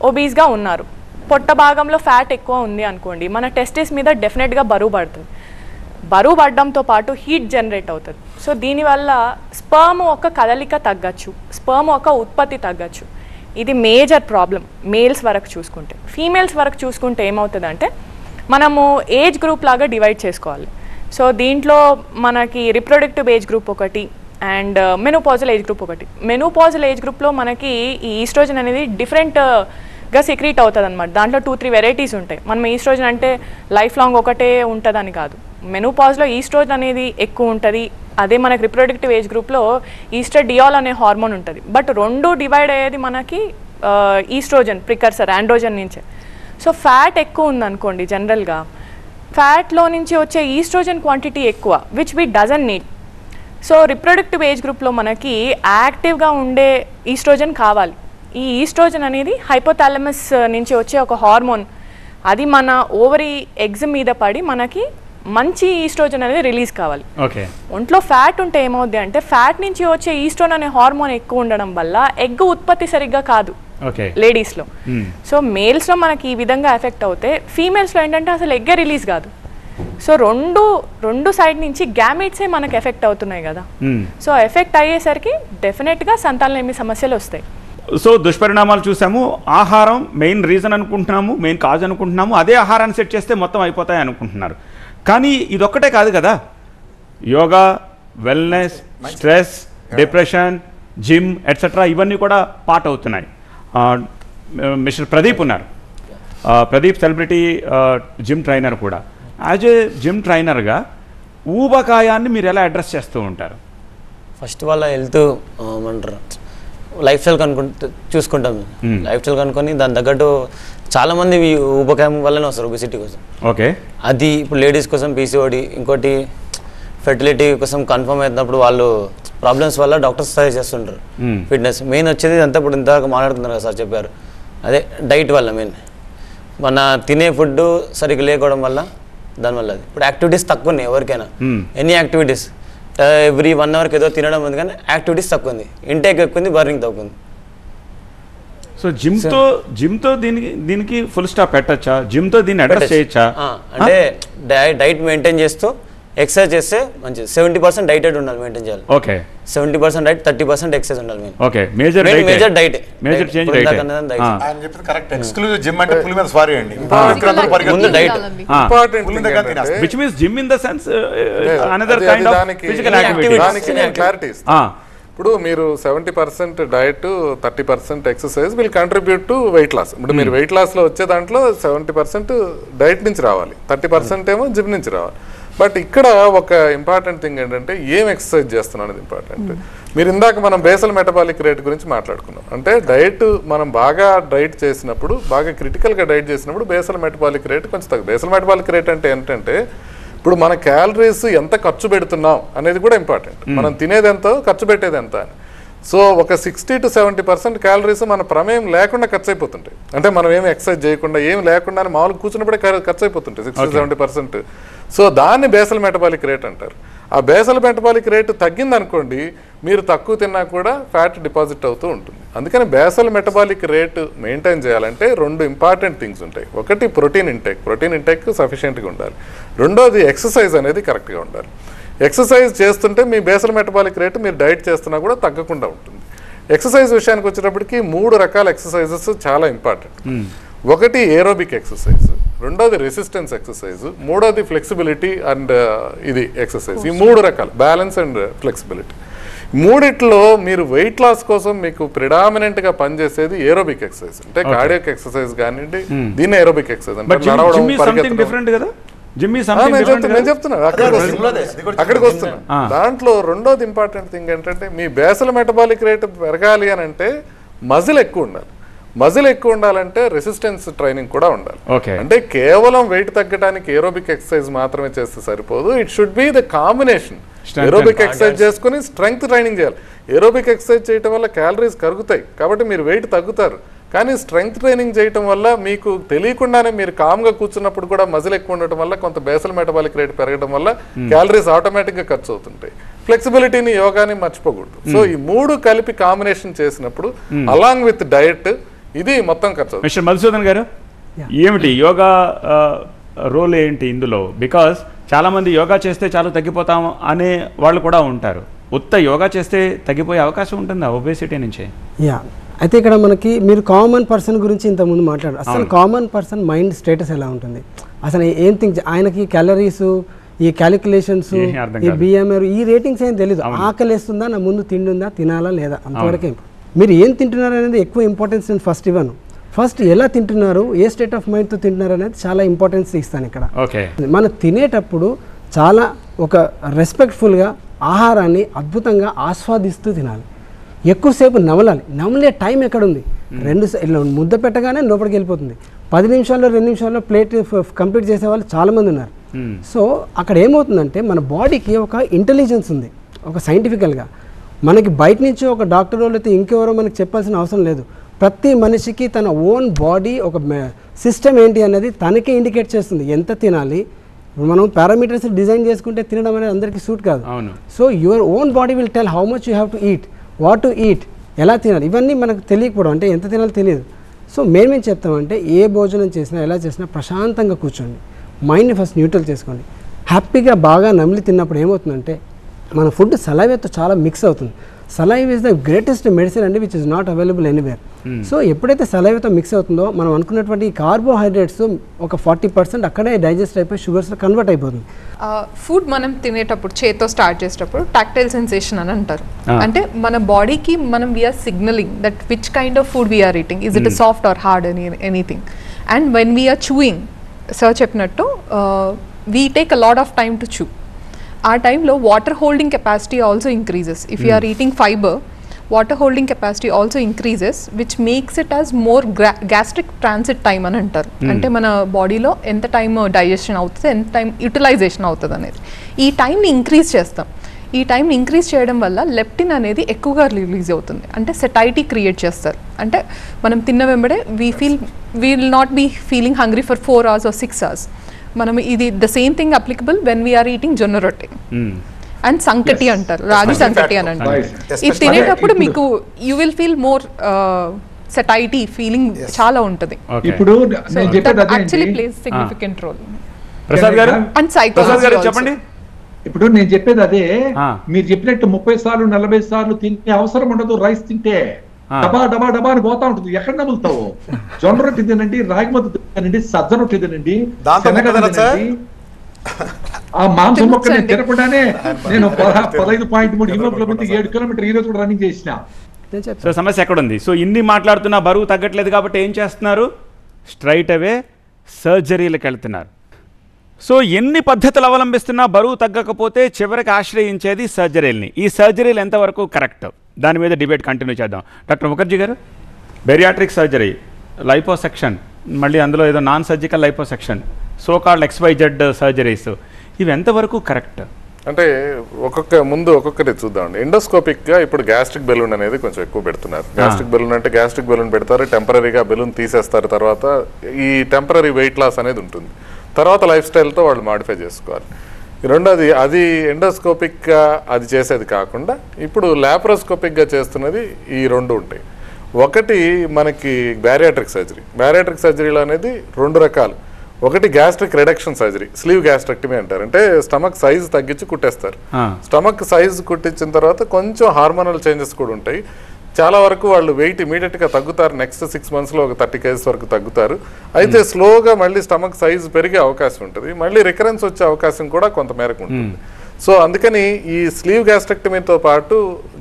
ఒబీస్గా ఉన్నారు, పొట్ట భాగంలో ఫ్యాట్ ఎక్కువ ఉంది అనుకోండి, మన టెస్టిస్ మీద డెఫినెట్గా బరువు పడుతుంది. బరువు పడడంతో పాటు హీట్ జనరేట్ అవుతుంది. సో దీనివల్ల స్పర్మ్ ఒక కదలిక తగ్గచ్చు, స్పర్మ్ ఒక ఉత్పత్తి తగ్గచ్చు. ఇది మేజర్ ప్రాబ్లం మేల్స్ వరకు చూసుకుంటే. ఫీమేల్స్ వరకు చూసుకుంటే ఏమవుతుందంటే మనము ఏజ్ గ్రూప్ లాగా డివైడ్ చేసుకోవాలి. సో దీంట్లో మనకి రిప్రొడక్టివ్ ఏజ్ గ్రూప్ ఒకటి అండ్ మెనోపాజల్ ఏజ్ గ్రూప్ ఒకటి. మెనోపాజల్ ఏజ్ గ్రూప్లో మనకి ఈ ఈస్ట్రోజన్ అనేది డిఫరెంట్గా సెక్రీట్ అవుతుంది అనమాట. దాంట్లో 2-3 వెరైటీస్ ఉంటాయి. మనం ఈస్ట్రోజన్ అంటే లైఫ్ లాంగ్ ఒకటే ఉంటుందని కాదు, మెనోపాజ్లో ఈస్ట్రోజన్ అనేది ఎక్కువ ఉంటుంది. అదే మనకి రిప్రొడక్టివ్ ఏజ్ గ్రూప్లో ఈస్ట్రడియోల్ అనే హార్మోన్ ఉంటుంది. బట్ రెండు డివైడ్ అయ్యేది మనకి ఈస్ట్రోజన్ ప్రికర్సర్ ఆండ్రోజన్ నుంచే. సో ఫ్యాట్ ఎక్కువ ఉందనుకోండి, జనరల్గా ఫ్యాట్లో నుంచి వచ్చే ఈస్ట్రోజన్ క్వాంటిటీ ఎక్కువ, which we doesn't need. So reproductive age గ్రూప్లో మనకి యాక్టివ్గా ఉండే ఈస్ట్రోజన్ కావాలి. ఈ ఈస్ట్రోజన్ అనేది హైపోథాలమస్ నుంచి వచ్చే ఒక హార్మోన్, అది మన ఓవరీ ఎగ్స్ మీద పడి మనకి మంచి ఈస్ట్రోజన్ అనేది రిలీజ్ కావాలి. ఒంట్లో ఫ్యాట్ ఉంటే ఏమవుద్ది అంటే ఫ్యాట్ నుంచి వచ్చే ఈస్ట్రోన్ అనే హార్మోన్ ఎక్కువ ఉండడం వల్ల ఎగ్ ఉత్పత్తి సరిగ్గా కాదు లేడీస్లో. సో మేల్స్లో మనకి ఈ విధంగా ఎఫెక్ట్ అవుతే, ఫీమేల్స్లో ఏంటంటే అసలు ఎగ్గే రిలీజ్ కాదు. సో రెండు సైడ్ నుంచి గ్యామెట్సే మనకు ఎఫెక్ట్ అవుతున్నాయి కదా. సో ఎఫెక్ట్ అయ్యేసరికి డెఫినెట్గా సంతానలేమి సమస్యలు వస్తాయి. సో దుష్పరిణామాలు చూసాము. ఆహారం మెయిన్ రీజన్ అనుకుంటున్నాము, మెయిన్ కాజ్ అనుకుంటున్నాము. అదే ఆహారాన్ని సెట్ చేస్తే మొత్తం అయిపోతాయి అనుకుంటున్నారు. కానీ ఇదొక్కటే కాదు కదా, yoga, wellness, stress, depression, gym etcetera ఇవన్నీ కూడా పార్ట్ అవుతున్నాయి. మిస్టర్ ప్రదీప్ ఉన్నారు, ప్రదీప్ సెలబ్రిటీ జిమ్ ట్రైనర్ కూడా. యాజ్ ఏ జిమ్ ట్రైనర్గా ఊబకాయాన్ని మీరు ఎలా అడ్రస్ చేస్తూ ఉంటారు? ఫస్ట్ వాళ్ళ హెల్త్ ఏమంటారు లైఫ్ స్టైల్ చూసుకుంటాం. లైఫ్ స్టైల్ కనుక్కొని దాని తగ్గట్టు చాలామంది ఊబకాయం వల్లనే వస్తారు ఒబెసిటీ కోసం. ఓకే, అది ఇప్పుడు లేడీస్ కోసం పీసీఓడి, ఇంకోటి ఫెర్టిలిటీ కోసం కన్ఫర్మ్ అవుతున్నప్పుడు వాళ్ళు ప్రాబ్లమ్స్ వల్ల డాక్టర్స్ సజెస్ట్ చేస్తుంటారు ఫిట్నెస్. మెయిన్ వచ్చేది అంతా ఇప్పుడు ఇంతవరకు మాట్లాడుతున్నారు కదా సార్ చెప్పారు, అదే డైట్ వల్ల మెయిన్ మన తినే ఫుడ్ సరిగ్గా లేకపోవడం వల్ల దానివల్ల. అది ఇప్పుడు యాక్టివిటీస్ తక్కువ ఉన్నాయి ఎవరికైనా, ఎనీ యాక్టివిటీస్ ఎవ్రీ 1 అవర్కి ఏదో తినడం ఉంది కానీ యాక్టివిటీస్ తక్కువ ఉంది, ఇంటేక్ ఎక్కువ ఉంది, బర్నింగ్ తక్కువ ఉంది. సో జిమ్తో దీనికి ఫుల్ స్టాప్ పెట్టచ్చా? జిమ్తో దీన్ని అడ్రస్ చేయొచ్చా? అంటే డైట్ మెయింటైన్ చేస్తూ ఎక్సర్సైజ్ చేస్తే మంచిది. 70% డైటెడ్ ఉండాలి, మెయింటైన్ చేయాలి. ఓకే, 70% డైట్, 30% ఎక్సర్సైజ్ ఉండాలి. Okay, major diet, major change diet. ఆయన చెప్పింది కరెక్ట్. ఎక్స్క్లూజివ్ జిమ్ అంటే పులి మీద స్వారీ అండి. ముందు diet which means gym in the sense another kind of physical activity. దానికి నేను క్లారిటీ ఇస్తాను. ఇప్పుడు మీరు 70% diet, 30% exercise will contribute to weight loss. ఇప్పుడు మీరు వెయిట్ లాస్లో వచ్చే దాంట్లో 70% డైట్ నుంచి రావాలి, 30% ఏమో జిమ్ నుంచి రావాలి. బట్ ఇక్కడ ఒక ఇంపార్టెంట్ థింగ్ ఏంటంటే ఏం ఎక్సర్సైజ్ చేస్తున్నాం అనేది ఇంపార్టెంట్. మీరు ఇందాక మనం బేసల్ మెటబాలిక్ రేట్ గురించి మాట్లాడుకున్నాం. అంటే డైట్ మనం బాగా డైట్ చేసినప్పుడు, బాగా క్రిటికల్గా డైట్ చేసినప్పుడు బేసల్ మెటబాలిక్ రేట్ కొంచెం తగ్గు. బేసల్ మెటబాలిక్ రేట్ అంటే ఏంటంటే ఇప్పుడు మన క్యాలరీస్ ఎంత ఖర్చు పెడుతున్నాం అనేది కూడా ఇంపార్టెంట్. మనం తినేది ఎంతో, ఖర్చు పెట్టేది ఎంత అని. సో ఒక 60 to 70% క్యాలరీస్ మన ప్రమేయం లేకుండా ఖర్చు అయిపోతుంటాయి. అంటే మనం ఏమి ఎక్సర్సైజ్ చేయకుండా ఏమి లేకుండా మామూలుగా కూర్చున్నప్పుడే ఖర్చు అయిపోతుంటాయి 60-70%. సో దాన్ని బేసల్ మెటబాలిక్ రేట్ అంటారు. ఆ బేసల్ మెటబాలిక్ రేటు తగ్గింది అనుకోండి, మీరు తక్కువ తిన్నా కూడా ఫ్యాట్ డిపాజిట్ అవుతూ ఉంటుంది. అందుకని బేసల్ మెటబాలిక్ రేటు మెయింటైన్ చేయాలంటే 2 ఇంపార్టెంట్ థింగ్స్ ఉంటాయి. ఒకటి ప్రోటీన్ ఇంటేక్ సఫిషియెంట్గా ఉండాలి. రెండోది ఎక్సర్సైజ్ అనేది కరెక్ట్గా ఉండాలి. ఎక్సర్సైజ్ చేస్తుంటే మీ బేసల్ మెటబాలిక్ రేటు మీరు డైట్ చేస్తున్నా కూడా తగ్గకుండా ఉంటుంది. ఎక్సర్సైజ్ విషయానికి వచ్చేటప్పటికి 3 రకాల ఎక్సర్సైజెస్ చాలా ఇంపార్టెంట్. ఒకటి ఏరోబిక్ ఎక్సర్సైజ్, రెండోది రెసిస్టెన్స్ ఎక్సర్సైజ్, మూడోది ఫ్లెక్సిబిలిటీ అండ్ ఇది ఎక్సర్సైజ్. ఈ 3 రకాలు, బ్యాలెన్స్ అండ్ ఫ్లెక్సిబిలిటీ. మూడిట్లో మీరు వెయిట్ లాస్ కోసం మీకు ప్రిడామినెంట్గా పనిచేసేది ఏరోబిక్ ఎక్సర్సైజ్. అంటే కార్డియాక్ ఎక్సర్సైజ్ కానివ్వండి, దీన్ని ఏరోబిక్ ఎక్సర్సైజ్ అంటే నడవడం, పరిగెత్తడం. నేను చెప్తున్నా అక్కడికి వస్తున్నా. దాంట్లో రెండోది ఇంపార్టెంట్ థింగ్ ఏంటంటే మీ బేసల్ మెటబాలిక్ రేట్ పెరగాలి అని అంటే మజిల్ ఎక్కువ ఉండాలి. మజిల్ ఎక్కువ ఉండాలంటే రెసిస్టెన్స్ ట్రైనింగ్ కూడా ఉండాలి. అంటే కేవలం వెయిట్ తగ్గడానికి ఏరోబిక్ ఎక్సర్సైజ్ మాత్రమే చేస్తే సరిపోదు. It should be the combination. Aerobic exercise చేసుకుని స్ట్రెంగ్త్ ట్రైనింగ్ చేయాలి. ఏరోబిక్ ఎక్సర్సైజ్ చేయడం వల్ల క్యాలరీస్ కరుగుతాయి కాబట్టి మీరు వెయిట్ తగ్గుతారు. కానీ స్ట్రెంగ్త్ ట్రైనింగ్ చేయటం వల్ల మీకు తెలియకుండానే మీరు కామ్గా కూర్చున్నప్పుడు కూడా మజిల్ ఎక్కువ ఉండటం వల్ల కొంత బేసల్ మెటబాలిక్ రేట్ పెరగడం వల్ల క్యాలరీస్ ఆటోమేటిక్గా ఖర్చు అవుతుంటాయి. ఫ్లెక్సిబిలిటీని, యోగాని మర్చిపోకూడదు. సో ఈ 3 కలిపి కాంబినేషన్ చేసినప్పుడు అలాంగ్ విత్ డయట్ ఇది మొత్తం ఖర్చు. మిస్టర్ మధుసూదన్ గారు, ఏమిటి యోగా రోల్ ఏంటి ఇందులో? బికాస్ చాలామంది యోగా చేస్తే చాలా తగ్గిపోతాం అనే వాళ్ళు కూడా ఉంటారు. ఉత్త యోగా చేస్తే తగ్గిపోయే అవకాశం ఉంటుందా ఒబేసిటీ నుంచి? అయితే ఇక్కడ మనకి మీరు కామన్ పర్సన్ గురించి ఇంతకుముందు మాట్లాడారు. అసలు కామన్ పర్సన్ మైండ్ స్టేటస్ ఎలా ఉంటుంది, అసలు ఏం థింక్, ఆయనకి క్యాలరీస్, ఈ క్యాలిక్యులేషన్స్, ఈ బిఎంఆర్, ఈ రేటింగ్స్ ఏం తెలియదు. ఆకలి వేస్తుందా, నా ముందు తిండి ఉందా, తినాలా లేదా, అంతవరకే. మీరు ఏం తింటున్నారు అనేది ఎక్కువ ఇంపార్టెన్స్ నేను ఫస్ట్ ఇవ్వను. ఫస్ట్ ఎలా తింటున్నారు, ఏ స్టేట్ ఆఫ్ మైండ్తో తింటున్నారు అనేది చాలా ఇంపార్టెన్స్ ఇస్తాను ఇక్కడ. మనం తినేటప్పుడు చాలా ఒక రెస్పెక్ట్ఫుల్గా ఆహారాన్ని అద్భుతంగా ఆస్వాదిస్తూ తినాలి. ఎక్కువసేపు నమలాలి. నమలే టైం ఎక్కడుంది? 2 ముద్ద పెట్టగానే లోపలికి వెళ్ళిపోతుంది. 10 నిమిషాల్లో 2 నిమిషాల్లో ప్లేట్ కంప్లీట్ చేసే వాళ్ళు చాలామంది ఉన్నారు. సో అక్కడ ఏమవుతుందంటే మన బాడీకి ఒక ఇంటెలిజెన్స్ ఉంది, ఒక సైంటిఫికల్గా. మనకి బయట నుంచి ఒక డాక్టర్ అయితే ఇంకెవరో మనకి చెప్పాల్సిన అవసరం లేదు. ప్రతి మనిషికి తన ఓన్ బాడీ ఒక సిస్టమ్ ఏంటి అనేది తనకే ఇండికేట్ చేస్తుంది. ఎంత తినాలి, మనం పారామీటర్స్ డిజైన్ చేసుకుంటే తినడం అనేది అందరికీ సూట్ కాదు. So your own body will tell how much you have to eat, what to eat, ఎలా తినాలి, ఇవన్నీ మనకు తెలియకపోవడం, అంటే ఎంత తినాలో తెలియదు. సో మేమేం చెప్తామంటే ఏ భోజనం చేసినా ఎలా చేసినా ప్రశాంతంగా కూర్చోండి, మైండ్ని ఫస్ట్ న్యూట్రల్ చేసుకోండి. హ్యాపీగా బాగా నమిలి తిన్నప్పుడు ఏమవుతుందంటే మన ఫుడ్ సలైవాతో చాలా మిక్స్ అవుతుంది. సలైవ్ ఈజ్ ద గ్రేటెస్ట్ మెడిసిన్ అండి, which is not available anywhere. So ఎప్పుడైతే సలైవాతో మిక్స్ అవుతుందో మనం అనుకున్నటువంటి కార్బోహైడ్రేట్స్ ఒక 40% అక్కడే డైజెస్ట్ అయిపోయి షుగర్స్లో కన్వర్ట్ అయిపోతుంది. ఫుడ్ మనం తినేటప్పుడు చేత్తో స్టార్ట్ చేసేటప్పుడు టాక్టైల్ సెన్సేషన్ అని అంటారు. అంటే మన బాడీకి మనం we are signalling that which kind of food we are eating, is it soft or hard anything. And when we are chewing, sir చెప్పినట్టు we take a lot of time to chew. ఆ టైంలో water holding capacity also increases. If you are eating fibre, water holding capacity also increases which makes it as more gastric transit time అని అంటారు. అంటే మన బాడీలో ఎంత time digestion అవుతుంది, ఎంత టైం యూటిలైజేషన్ అవుతుంది అనేది, ఈ టైంని ఇంక్రీజ్ చేస్తాం. ఈ టైంని ఇంక్రీజ్ చేయడం వల్ల లెప్టిన్ అనేది ఎక్కువగా రిలీజ్ అవుతుంది, అంటే సెటైటీ క్రియేట్ చేస్తారు. అంటే మనం తిన్న వెంబడే we will not be feeling hungry for 4 hours or 6 hours. మనం ఇది the same thing applicable when we are eating జొన్న రొట్టె అండ్ సంకటి అంటారు, రాగి సంకటి అని అంటారు. ఇది తినేటప్పుడు మీకు you will feel more satiety feeling చాలా ఉంటుంది. ఇప్పుడు నేను చెప్పేది actually plays significant role. Prasad గారు అండ్ సైకాలజీ చెప్పండి. ఇప్పుడు నేను చెప్పేది అదే, మీరు చెప్పినట్టు 30 సార్లు 40 సార్లు తినే అవసరం ఉండదు. రైస్ తింటే డబా డబా డబా అని పోతా ఉంటుంది, ఎక్కడ నమ్ములుతావు? జొన్న రొట్టె తినండి, రాగి ముద్ద తినండి, సజ్జ రొట్టె తినండి, ఆ మాంసం మొక్క నేను తినకుండానే నేను 15.3 హిమోగ్లోబిన్ 7 కిలోమీటర్ ఈ రోజు కూడా రన్నింగ్ చేసిన. సో సమస్య ఎక్కడ ఉంది? సో ఇన్ని మాట్లాడుతున్నా బరువు తగ్గట్లేదు కాబట్టి ఏం చేస్తున్నారు? స్ట్రైట్ అవే సర్జరీలకు వెళ్తున్నారు. సో ఎన్ని పద్ధతులు అవలంబిస్తున్నా బరువు తగ్గకపోతే చివరికి ఆశ్రయించేది సర్జరీలని. ఈ సర్జరీలు ఎంతవరకు కరెక్ట్, దాని మీద డిబేట్ కంటిన్యూ చేద్దాం. డాక్టర్ ముఖర్జీ గారు, బెరియాట్రిక్ సర్జరీ, లైపోసెక్షన్, మళ్ళీ అందులో ఏదో non surgical liposuction, so called XYZ surgeries, ఇవి ఎంతవరకు కరెక్ట్? అంటే ఒక్కొక్కటి చూద్దామండి. ఎండోస్కోపిక్గా ఇప్పుడు గ్యాస్ట్రిక్ బెలూన్ అనేది కొంచెం ఎక్కువ పెడుతున్నారు. గ్యాస్ట్రిక్ బెలూన్ అంటే గ్యాస్ట్రిక్ బెలూన్ పెడతారు, టెంపరీగా బెలూన్ తీసేస్తారు, తర్వాత ఈ టెంపరీ వెయిట్ లాస్ అనేది ఉంటుంది, తర్వాత లైఫ్ స్టైల్తో వాళ్ళు మాడిఫై చేసుకోవాలి. రెండోది అది ఎండోస్కోపిక్గా అది చేసేది కాకుండా ఇప్పుడు ల్యాప్రోస్కోపిక్గా చేస్తున్నది ఈ 2 ఉంటాయి. ఒకటి మనకి బ్యారియాట్రిక్ సర్జరీ. బ్యారియాట్రిక్ సర్జరీలో అనేది 2 రకాలు. ఒకటి gastric reduction surgery, slew gastrectomy అంటారు. అంటే స్టమక్ సైజ్ తగ్గించి కుట్టేస్తారు. స్టమక్ సైజ్ కుట్టించిన తర్వాత కొంచెం హార్మోనల్ చేంజెస్ కూడా ఉంటాయి. చాలా వరకు వాళ్ళు వెయిట్ ఇమీడియట్గా తగ్గుతారు, నెక్స్ట్ 6 monthsలో ఒక 30 kgs వరకు తగ్గుతారు. అయితే స్లోగా మళ్ళీ స్టమక్ సైజ్ పెరిగే అవకాశం ఉంటుంది, మళ్ళీ రికరెన్స్ వచ్చే అవకాశం కూడా కొంతమేరకు ఉంటుంది. సో అందుకని ఈ స్లీవ్ గ్యాస్ట్రెక్టమీతో పాటు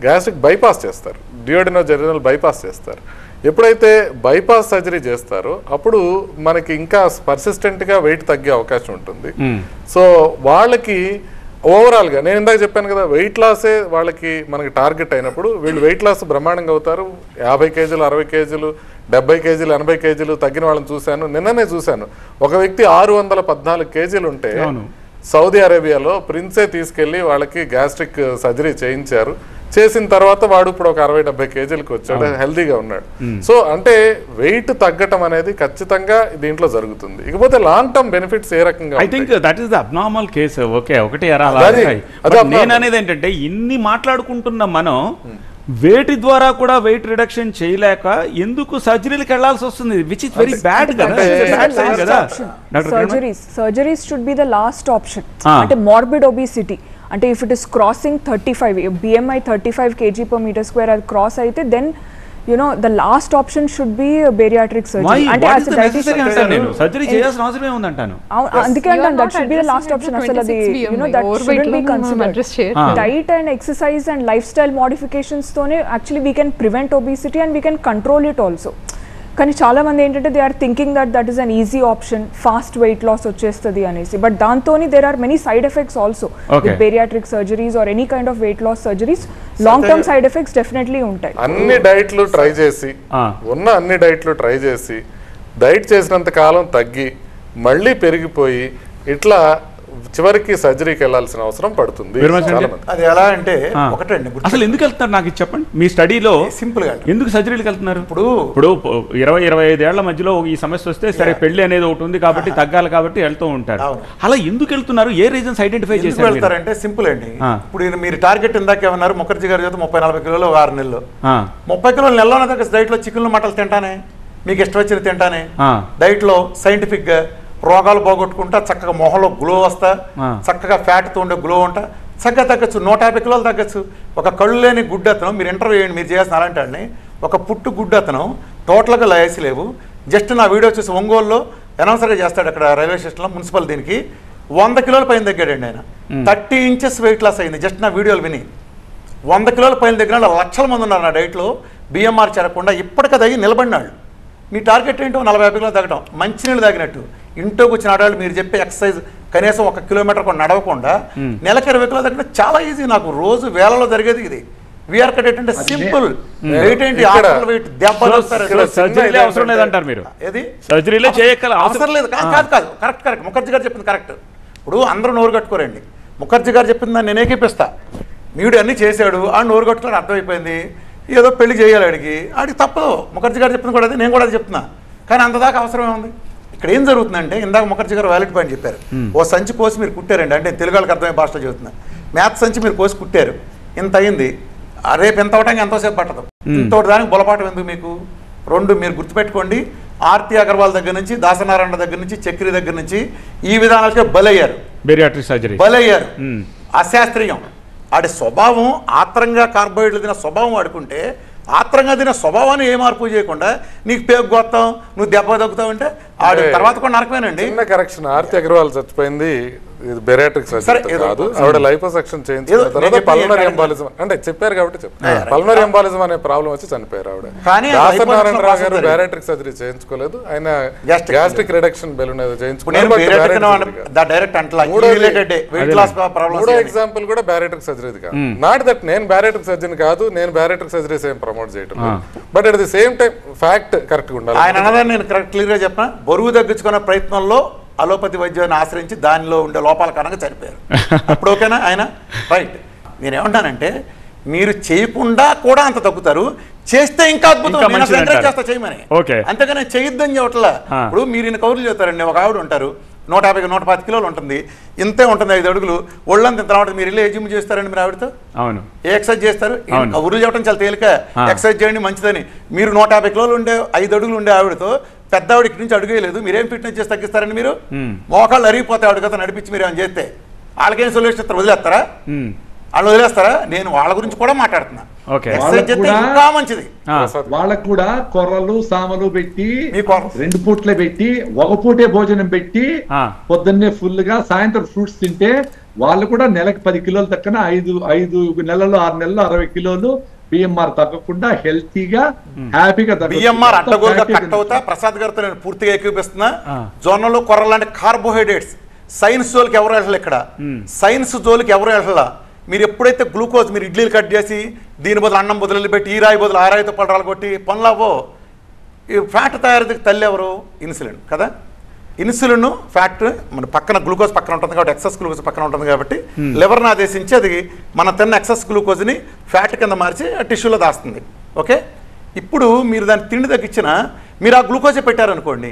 గ్యాస్ట్రిక్ బైపాస్ చేస్తారు, డియోడినోజెరినల్ బైపాస్ చేస్తారు. ఎప్పుడైతే బైపాస్ సర్జరీ చేస్తారో అప్పుడు మనకి ఇంకా పర్సిస్టెంట్గా వెయిట్ తగ్గే అవకాశం ఉంటుంది. సో వాళ్ళకి ఓవరాల్గా నేను ఇందాక చెప్పాను కదా, వెయిట్ లాసే వాళ్ళకి మనకి టార్గెట్ అయినప్పుడు వీళ్ళు వెయిట్ లాస్ బ్రహ్మాండంగా అవుతారు. 50 kgs 60 kgs 70 kgs 80 kgs తగ్గిన వాళ్ళని చూశాను. నిన్ననే చూశాను, ఒక వ్యక్తి 614 kgs ఉంటే సౌదీ అరేబియాలో ప్రిన్సే తీసుకెళ్లి వాళ్ళకి గ్యాస్ట్రిక్ సర్జరీ చేయించారు. చేసిన తర్వాత వాడు ఇప్పుడు ఒక 60-70 kgsకి వచ్చాడు, హెల్దీగా ఉన్నాడు. సో అంటే వెయిట్ తగ్గటం అనేది ఖచ్చితంగా దీంట్లో జరుగుతుంది. ఇకపోతే లాంగ్ టర్మ్ బెనిఫిట్స్ ఏ రకంగా? I think that is the abnormal case. Okay, ఒకటి నేను అనేది ఏంటంటే ఇన్ని మాట్లాడుకుంటున్న మనం వేటి ద్వారా కూడా వెయిట్ రిడక్షన్ చేయలేక ఎందుకు సర్జరీలకు వెళ్లాల్సి వస్తుంది, విచ్ ఇస్ వెరీ బ్యాడ్ కదా. Surgeries should be the last option. అంటే మార్బిడ్ ఒబిసిటీ అంటే if it is crossing 35 BMI 35 kg/m², అది క్రాస్ అయితే then the last option should be bariatric surgery. అంటే సర్జరీ చేయాల్సిన అవసరం ఏముందంటాను. అందుకే అంటాను that should be the last option. అసలు అది that shouldn't be considered. Diet and exercise and lifestyle modifications తోనే actually we can prevent obesity and we can control it also. కానీ చాలా మంది ఏంటంటే they are thinking that is an easy option, fast weight loss వచ్చేస్తుంది అనేసి. But దాంతోని there are many side effects also with bariatric surgeries or any kind of weight loss surgeries. Long term side effects definitely ఉంటాయి. అన్ని డైట్లు try చేసి diet చేసినంత కాలం తగ్గి మళ్ళీ పెరిగిపోయి ఇట్లా చివరికి సర్జరీకి వెళ్ళాల్సిన అవసరం పడుతుంది. అది ఎలా అంటే ఒకటండి, అసలు ఎందుకు వెళ్తున్నారు నాకు చెప్పండి. మీ స్టడీలో సింపుల్ గా ఎందుకు సర్జరీకి వెళ్తున్నారు? ఇప్పుడు 20-25 ఏళ్ల మధ్యలో ఈ సమస్య వస్తే సరే పెళ్లి అనేది ఒకటి ఉంది కాబట్టి తగ్గాలి కాబట్టి వెళ్తూ ఉంటారు. అలా ఎందుకు వెళ్తున్నారు? ఏ రీజన్స్ ఐడెంటిఫై చేసి వెళ్తారంటే సింపుల్ అండి. ఇప్పుడు మీరు టార్గెట్ ఇందాక ఏమన్నారు, ముఖర్జీ గారి చేత 30-40 కిలోలు 6 నెలలు, 30 కిలోలు నెలలో దగ్గర డైట్ లో చికెన్లు మటలు తింటానే, మీకు ఇష్టం వచ్చిన తింటానే, డైట్ లో సైంటిఫిక్ గా రోగాలు పోగొట్టుకుంటా, చక్కగా మొహంలో గ్లో వస్తా, చక్కగా ఫ్యాట్తో ఉండే గ్లో ఉంటా, చక్కగా తగ్గచ్చు. 150 కిలోలు తగ్గచ్చు. ఒక కళ్ళు లేని గుడ్డు అతను, మీరు ఇంటర్వ్యూ చేయండి, మీరు చేయాల్సిన అలాంటి వాడిని, ఒక పుట్టు గుడ్డు అతను టోటల్గా లయసి లేవు. జస్ట్ నా వీడియో చూసి ఒంగోలులో అనౌన్సర్గా చేస్తాడు అక్కడ రైల్వే స్టేషన్లో మున్సిపల్, దీనికి 100 కిలోల పైన తగ్గాడండి ఆయన. 30 inches వెయిట్ లాస్ అయింది జస్ట్ నా వీడియోలు విని. 100 కిలోల పైన దగ్గర లక్షల మంది ఉన్నారు నా డైట్లో, బిఎంఆర్ చేరకుండా ఇప్పటికీ తగ్గి నిలబడినాడు. మీ టార్గెట్ ఏంటో 40-50 కిలోలు తగ్గడం, మంచినీళ్ళు తాగినట్టు. ఇంట్లోకి వచ్చిన ఆడవాళ్ళు మీరు చెప్పే ఎక్సర్సైజ్ కనీసం 1 కిలోమీటర్ కూడా నడవకుండా నెలకు 20 కిలోలు తగ్గడం చాలా ఈజీ. నాకు రోజు వేలలో జరిగేది ఇది. విఆర్ కట్ అంటే సింపుల్ వెయిట్ ఏంటి వెయిట్ దెబ్బలు సర్జరీ అవసరం లేదంటారు మీరు. ఏది సర్జరీలే చేయక్కల అవసరం లేదు. కాదు కరెక్ట్ ముఖర్జీ గారు చెప్పింది కరెక్ట్. ఇప్పుడు అందరూ నోరు కట్టుకోరండి. ముఖర్జీ గారు చెప్పింది దాన్ని నేను ఏకీపిస్తా. మీడు అన్నీ చేశాడు ఆ నోరు కట్టుకోవడం అర్థమైపోయింది, ఏదో పెళ్లి చేయాలి ఆడికి తప్పదు. ముఖర్జీ గారు చెప్పింది కూడా అది, నేను కూడా అది చెప్తున్నా. కానీ అంతదాకా అవసరమే ఉంది. ఇక్కడ ఏం జరుగుతుందంటే ఇందాక ముఖర్జీ గారు వ్యాలిడ్ పాయింట్ చెప్పారు. ఓ సంచి కోసి మీరు కుట్టారండి, అంటే తెలుగు వాళ్ళకి అర్థమయ్యే భాషలో చెబుతున్నా. మ్యాథ్స్ సంచి మీరు కోసి కుట్టారు, ఇంత అయింది, రేపు ఎంత అవటానికి ఎంతోసేపు పట్టదు. ఇంతటి దానికి బులపాటం ఎందుకు మీకు? రెండు మీరు గుర్తుపెట్టుకోండి, ఆర్తి అగర్వాల్ దగ్గర నుంచి, దాసనారాయణ దగ్గర నుంచి, చక్రి దగ్గర నుంచి ఈ విధానాలకే బలయ్యారు. అశాస్త్రీయం. ఆడి స్వభావం ఆత్రంగా కార్బోహైడ్రేట్లు తిన స్వభావం ఆడుకుంటే, ఆత్రంగా తిన స్వభావాన్ని ఏ మార్పు చేయకుండా నీకు పేగు గొత్తాం, నువ్వు దెబ్బ తగ్గుతావు అంటే ఆడి తర్వాత కూడా నరకమేనండి. కరెక్షన్. ఆర్తి అగర్వాల్ చచ్చిపోయింది ఇది బెరాట్రిక్ సర్జరీ కాదు, ఆవిడ లైపోసెక్షన్ చేయించిన తర్వాత పల్మనరీ ఎంబాలిజం అంటే చెప్పారు కాబట్టి చెప్పారు. పల్మనరీ ఎంబాలిజం అనే ప్రాబ్లం వచ్చి చనిపోయారు ఆవిడ. దాసనారాయణ రావు గారు బెరాట్రిక్ సర్జరీ చేయించుకోలేదు, ఆయన గ్యాస్ట్రిక్ రిడక్షన్ బెలూన్ ఏదో చేయించుకున్నారు. మూడో ఎగ్జాంపుల్ కూడా బెరాట్రిక్ సర్జరీ కాదు. నాట్ దట్ నేను బెరాట్రిక్ సర్జరీ కాదు, నేను బెరాట్రిక్ సర్జరీస్ ఏం ప్రమోట్ చేయటం, but at the same time fact correct గా ఉండాలి. ఆయన అన్నదాన్ని నేను కరెక్ట్ క్లియర్ గా చెప్పిన, బరువు తగ్గించుకునే ప్రయత్నంలో అలోపతి వైద్యాన్ని ఆశ్రయించి దానిలో ఉండే లోపాల కారణంగా చనిపోయారు. అప్పుడు ఓకేనా ఆయన? రైట్. నేనేమంటానంటే మీరు చేయకుండా కూడా అంత తగ్గుతారు, చేస్తే ఇంకా అద్భుతం, చేస్తా చేయమని. అంతేగానే చేయొద్దని చెప్పట్లా. ఇప్పుడు మీరు ఇన్ని కౌరులు చెప్తారండి. ఒక ఆవిడ ఉంటారు 150-125 కిలోలు ఉంటుంది, ఇంతే ఉంటుంది, 5 అడుగులు, ఒళ్ళంత ఇంత ఉంటుంది. మీరు వెళ్ళి ఏ జిమ్ చేస్తారండి మీరు ఆవిడతో? అవును. ఏ ఎక్సర్సైజ్ చేస్తారు? కౌరులు చెప్పడం చాలా తేలిక, ఎక్సర్సైజ్ చేయండి మంచిదని. మీరు 150 కిలోలు ఉండే 5 అడుగులు ఉండే ఆవిడతో పెద్ద ఆవిడ ఇక్కడి నుంచి అడుగేయలేదు, మీరేం ఫిట్నెస్ చేసి తగ్గిస్తారండి? మీరు మోకాళ్ళు అరిగిపోతాయి ఆవిడ కదా నడిపించి మీరు ఏమైనా చేస్తే. వాళ్ళకేం సొల్యూషన్ ఇస్తారు? వదిలేస్తారా? వాళ్ళు వదిలేస్తారా? నేను వాళ్ళ గురించి కూడా మాట్లాడుతున్నా. ఇంకా మంచిది. వాళ్ళకు కూడా కొర్రలు సామలు పెట్టి 2 పూట్లే పెట్టి 1 పూటే భోజనం పెట్టి పొద్దున్నే ఫుల్ గా సాయంత్రం ఫ్రూట్స్ తింటే వాళ్ళు కూడా నెలకు 10 కిలోలు తక్కన 5 నెలలు 6 నెలలు 60 కిలోలు బిఎంఆర్ తగ్గకుండా హెల్తీగా హ్యాపీగా. బిఎంఆర్ అడ్డగోలుగా కట్ అవుతా. ప్రసాద్ గారితో నేను పూర్తిగా ఏకీపిస్తున్నా. జొన్నలు కొర్రలు అంటే కార్బోహైడ్రేట్స్. సైన్స్ జోలికి ఎవరు వెళ్ళాలి? ఇక్కడ సైన్స్ జోలికి ఎవరు వెళ్ళాలా? మీరు ఎప్పుడైతే గ్లూకోజ్ మీరు ఇడ్లీలు కట్ చేసి దీని బదులు అన్నం బదులు పెట్టి ఈ రాయి బదులు ఆ రాయితో పడరాలు కొట్టి పనులవో. ఈ ఫ్యాట్ తయారీకి తల్లి ఎవరు? ఇన్సులిన్ కదా. ఇన్సులిన్ ఫ్యాట్ మన పక్కన గ్లూకోజ్ పక్కన ఉంటుంది కాబట్టి, ఎక్సెస్ గ్లూకోజ్ పక్కన ఉంటుంది కాబట్టి లివర్ని ఆదేశించి అది మన తిన్న ఎక్సెస్ గ్లూకోజ్ని ఫ్యాట్ కింద మార్చి టిష్యూలో దాస్తుంది. ఓకే. ఇప్పుడు మీరు దాన్ని తిండి తగ్గించినా మీరు ఆ గ్లూకోజే పెట్టారనుకోండి.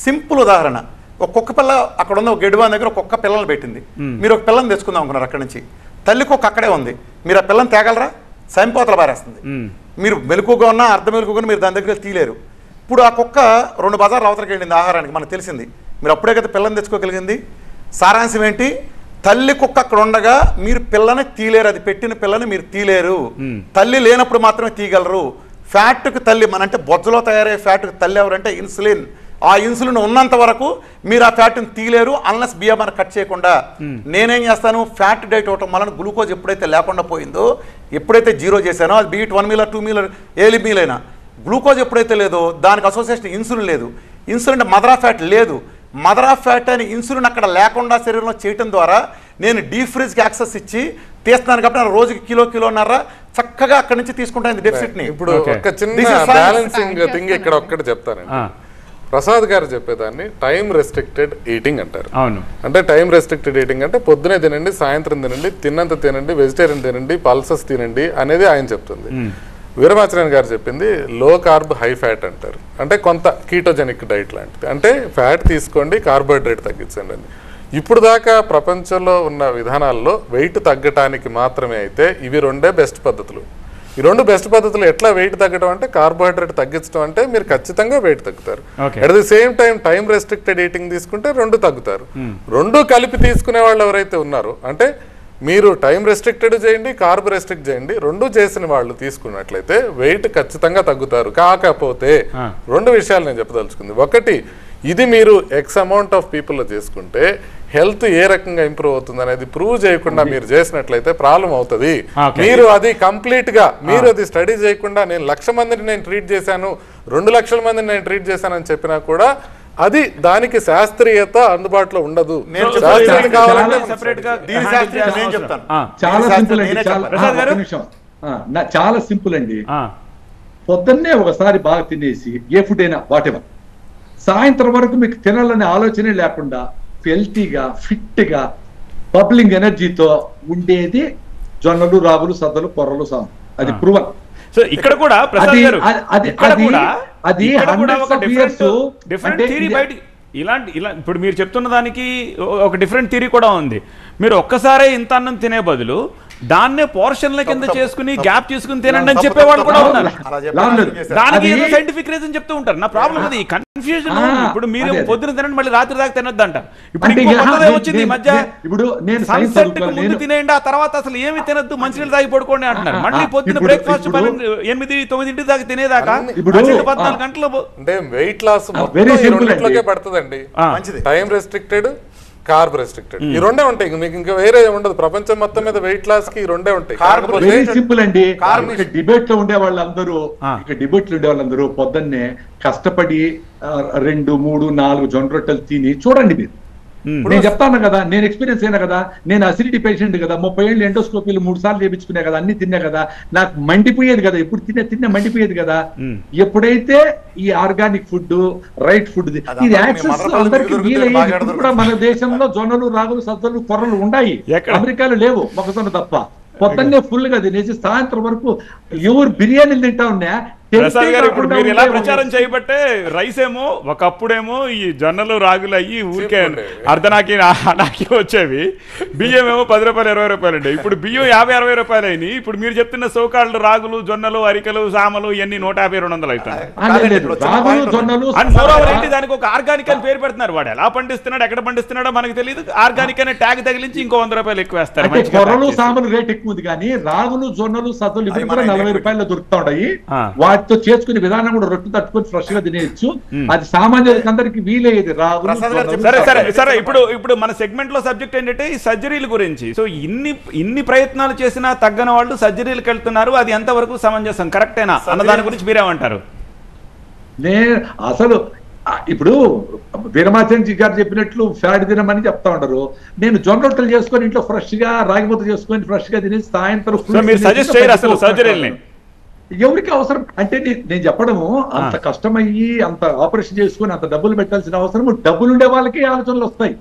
సింపుల్ ఉదాహరణ, ఒక కుక్క పిల్ల అక్కడ ఉంది, ఒక గెడువాన్ దగ్గర ఒక కుక్క పిల్లలు పెట్టింది. మీరు ఒక పిల్లని తెచ్చుకుందాం అనుకున్నారు, అక్కడి నుంచి తల్లి కుక్క అక్కడే ఉంది, మీరు ఆ పిల్లని తేగలరా? సంపోతలు పారేస్తుంది. మీరు మెలకుగా ఉన్నా అర్ధ మెలకుగా మీరు దాని దగ్గర తీలేరు. ఇప్పుడు ఆ కుక్క 2 బజార్లు అవతలకి వెళ్ళింది ఆహారానికి, మనకు తెలిసింది. మీరు అప్పుడే కదా పిల్లని తెచ్చుకోగలిగింది. సారాంశం ఏంటి? తల్లి కుక్క అక్కడ ఉండగా మీరు పిల్లని తీలేరు, అది పెట్టిన పిల్లని మీరు తీలేరు. తల్లి లేనప్పుడు మాత్రమే తీయగలరు. ఫ్యాట్కి తల్లి అంటే బొజ్జలో తయారయ్యే ఫ్యాట్కి తల్లి ఎవరంటే ఇన్సులిన్. ఆ ఇన్సులిన్ ఉన్నంత వరకు మీరు ఆ ఫ్యాట్ని తీలేరు అన్లెస్ బిఎంఆర్ కట్ చేయకుండా. నేనేం చేస్తాను? ఫ్యాట్ డైట్ అవటం వలన గ్లూకోజ్ ఎప్పుడైతే లేకుండా పోయిందో, ఎప్పుడైతే జీరో చేశానో, అది బీట్ 1 మీల్ 2 మీల్ ఏ మీల్ అయినా, గ్లూకోజ్ ఎప్పుడైతే లేదో దానికి అసోసియేషన్ ఇన్సులిన్ లేదు. ఇన్సులిన్ అంటే మదర్ ఆఫ్ ఫ్యాట్ లేదు. మదర్ ఆఫ్ ఫ్యాట్ అని ఇన్సులిన్ అక్కడ లేకుండా శరీరంలో చేయటం ద్వారా నేను డీప్ ఫ్రిజ్కి యాక్సెస్ ఇచ్చి తీస్తున్నాను కాబట్టి నా రోజుకి కిలోన్నర చక్కగా అక్కడి నుంచి తీసుకుంటాను డెఫిసిట్ని. ఇప్పుడు ఒక చిన్న బ్యాలెన్సింగ్ థింగ్ ఇక్కడ ఒక్కటి చెప్తానండి. ప్రసాద్ గారు చెప్పేదాన్ని టైం రెస్ట్రిక్టెడ్ ఈటింగ్ అంటారు. అంటే టైం రెస్ట్రిక్టెడ్ ఈటింగ్ అంటే పొద్దునే తినండి, సాయంత్రం తినండి, తిన్నంత తినండి, వెజిటేరియన్ తినండి, పల్సస్ తినండి అనేది ఆయన చెప్తుంది. వీరమాచార్య గారు చెప్పింది లో కార్బ్ హై ఫ్యాట్ అంటారు. అంటే కొంత కీటోజెనిక్ డైట్ లాంటిది. అంటే ఫ్యాట్ తీసుకోండి, కార్బోహైడ్రేట్ తగ్గించండి అని. ఇప్పుడు దాకా ప్రపంచంలో ఉన్న విధానాల్లో వెయిట్ తగ్గటానికి మాత్రమే అయితే ఇవి 2 బెస్ట్ పద్ధతులు. ఈ 2 బెస్ట్ పద్ధతులు ఎట్లా వెయిట్ తగ్గడం అంటే కార్బోహైడ్రేట్ తగ్గించడం అంటే మీరు ఖచ్చితంగా వెయిట్ తగ్గుతారు. At the same time restricted eating తీసుకుంటే 2 తగ్గుతారు. 2 కలిపి తీసుకునే వాళ్ళు ఎవరైతే ఉన్నారో, అంటే మీరు టైం రెస్ట్రిక్టెడ్ చేయండి, కార్బ్ రెస్ట్రిక్ట్ చేయండి, 2 చేసిన వాళ్ళు తీసుకున్నట్లయితే వెయిట్ ఖచ్చితంగా తగ్గుతారు. కాకపోతే 2 విషయాలు నేను చెప్పదలుచుకుంది. ఒకటి, ఇది మీరు ఎక్స్ అమౌంట్ ఆఫ్ పీపుల్లో చేసుకుంటే హెల్త్ ఏ రకంగా ఇంప్రూవ్ అవుతుంది అనేది ప్రూవ్ చేయకుండా మీరు చేసినట్లయితే ప్రాబ్లం అవుతుంది. మీరు అది కంప్లీట్ గా మీరు అది స్టడీ చేయకుండా నేను 1,00,000 మందిని నేను ట్రీట్ చేశాను, 2 లక్షల మందిని నేను ట్రీట్ చేశాను అని చెప్పినా కూడా అది దానికి శాస్త్రీయత అందుబాటులో ఉండదు. చాలా సింపుల్ అండి. పొద్దున్నే ఒకసారి బాగా తినేసి ఏ ఫుడ్ అయినా వాటెవర్, సాయంత్రం వరకు మీకు తినాలనే ఆలోచనే లేకుండా హెల్తీగా ఫిట్గా బబ్లింగ్ ఎనర్జీతో ఉండేది జొన్నలు, రాగులు, సద్దలు, కొర్రలు, సాము. అది ప్రూవన్. సో ఇక్కడ కూడా ప్రసాద్ గారు అది డిఫరెంట్ థియరీ బయట ఇలా ఇప్పుడు మీరు చెప్తున్న దానికి ఒక డిఫరెంట్ థియరీ కూడా ఉంది. మీరు ఒక్కసారే ఇంత అన్నం తినే బదులు దాన్నే పోర్షన్ల కింద చేసుకుని గ్యాప్ చేసుకుని తినండి అని చెప్పేవాళ్ళు కూడా ఉన్నారు. దానికి ఏదో సైంటిఫిక్ రీజన్ చెప్తూ ఉంటారు. నా ప్రాబ్లం అది కన్ఫ్యూజన్. ఇప్పుడు మీరు పొద్దున తినండి మళ్ళీ రాత్రి దాకా తినొద్దు అంటారు. ఇప్పుడు వచ్చింది ఈ మధ్య సన్సెట్ కు ముందు తినేయండి, ఆ తర్వాత అసలు ఏమి తినద్దు, మంచినీళ్ళు తాగి పడుకోండి అంటున్నారు. మళ్ళీ పొద్దున బ్రేక్ఫాస్ట్ 8-9 దాకా తినేదాకా 14 గంటలు వెయిట్ లాస్ పడుతుందండి. టైం రెస్ట్రిక్టెడ్, కార్బ్ రెస్ట్రిక్టెడ్, ఈ రెండే ఉంటాయి. మీకు ఇంకా వేరే ఉండదు. ప్రపంచం మొత్తం మీద వెయిట్ లాస్ కి రెండే ఉంటాయి. సింపుల్ అండి. డిబేట్ లో ఉండే వాళ్ళందరూ పొద్దున్నే కష్టపడి 2, 3, 4 జొన్న రొట్టెలు తిని చూడండి. మీరు నేను చెప్తాను కదా, నేను ఎక్స్పీరియన్స్ అయినా కదా, నేను అసిడిటీ పేషెంట్ కదా, 30 ఏళ్ళు ఎండోస్కోపీలు 3 సార్లు చేయించుకునే కదా, అన్ని తిన్నా కదా, నాకు మండిపోయేది కదా, ఎప్పుడు తిన్నా మండిపోయేది కదా. ఎప్పుడైతే ఈ ఆర్గానిక్ ఫుడ్, రైట్ ఫుడ్, ఇది యాక్సెస్ అందరికి వీలయ్యేది. కూడా మన దేశంలో జొన్నలు, రాగులు, సద్దలు, కొర్రలు ఉన్నాయి. అమెరికాలో లేవు, మొక్కజొన్న తప్ప. పొద్దున్నే ఫుల్ గా తినేసి సాయంత్రం వరకు ఎవరు బిర్యానీలు తింటా ఉన్నా. ప్రసాద్ గారు ఇప్పుడు మీరు ఇలా ప్రచారం చేయబట్టే రైస్ ఏమో ఒకప్పుడేమో ఈ జొన్నలు, రాగులు అయ్యి ఊరికే అర్ధనాకి వచ్చేవి. బియ్యం ఏమో 10 రూపాయలు 20 రూపాయలు అండి. ఇప్పుడు బియ్యం 50-60 రూపాయలు అయినాయి. ఇప్పుడు మీరు చెప్తున్న సోకాళ్ళు రాగులు, జొన్నలు, అరికలు, సామలు ఇవన్నీ 150-200 అవుతాయి. దానికి ఒక ఆర్గానిక్ అని పేరు పెడుతున్నారు. వాడు ఎలా పండిస్తున్నాడు, ఎక్కడ పండిస్తున్నాడో మనకు తెలియదు. ఆర్గానిక్ అనే ట్యాగ్ తగిలించి ఇంకో 100 రూపాయలు ఎక్కువ వేస్తారు. కొర్రలు, సామలు రేట్ ఎక్కువ ఉంది కానీ రాగులు, జొన్నలు, సద్దలు ఇప్పుడు కూడా 40 రూపాయలు దొరుకుతా ఉంటాయి. వాటితో చేసుకునే విధానం కూడా రొట్టె తట్టుకొని ఫ్రెష్ గా తినేయచ్చు. అది సామాన్యులకి అందరికి వీలయ్యేది. రాగులు. సరే ఇప్పుడు మన సెగ్మెంట్ లో సబ్జెక్ట్ ఏంటంటే ఈ సర్జరీల గురించి. సో ఇన్ని ప్రయత్నాలు చేసినా తగ్గని వాళ్ళు సర్జరీలకు వెళ్తున్నారు. అది ఎంతవరకు సమంజసం, కరెక్టేనా అన్న దాని గురించి మీరేమంటారు? అసలు ఇప్పుడు వీరమాచార్య గారు చెప్పినట్లు ఫ్యాట్ తినమని చెప్తా ఉంటారు. నేను జొన్న రొట్టెలు చేసుకొని ఇంట్లో ఫ్రెష్ గా, రాగి ముద్ద చేసుకొని ఫ్రెష్ గా తినేసి సాయంత్రం ఎవరికి అవసరం అంటే నేను చెప్పడము, అంత కష్టమయ్యి అంత ఆపరేషన్ చేసుకుని అంత డబ్బులు పెట్టాల్సిన అవసరం డబ్బులు ఉండే వాళ్ళకి ఆలోచనలు వస్తాయి.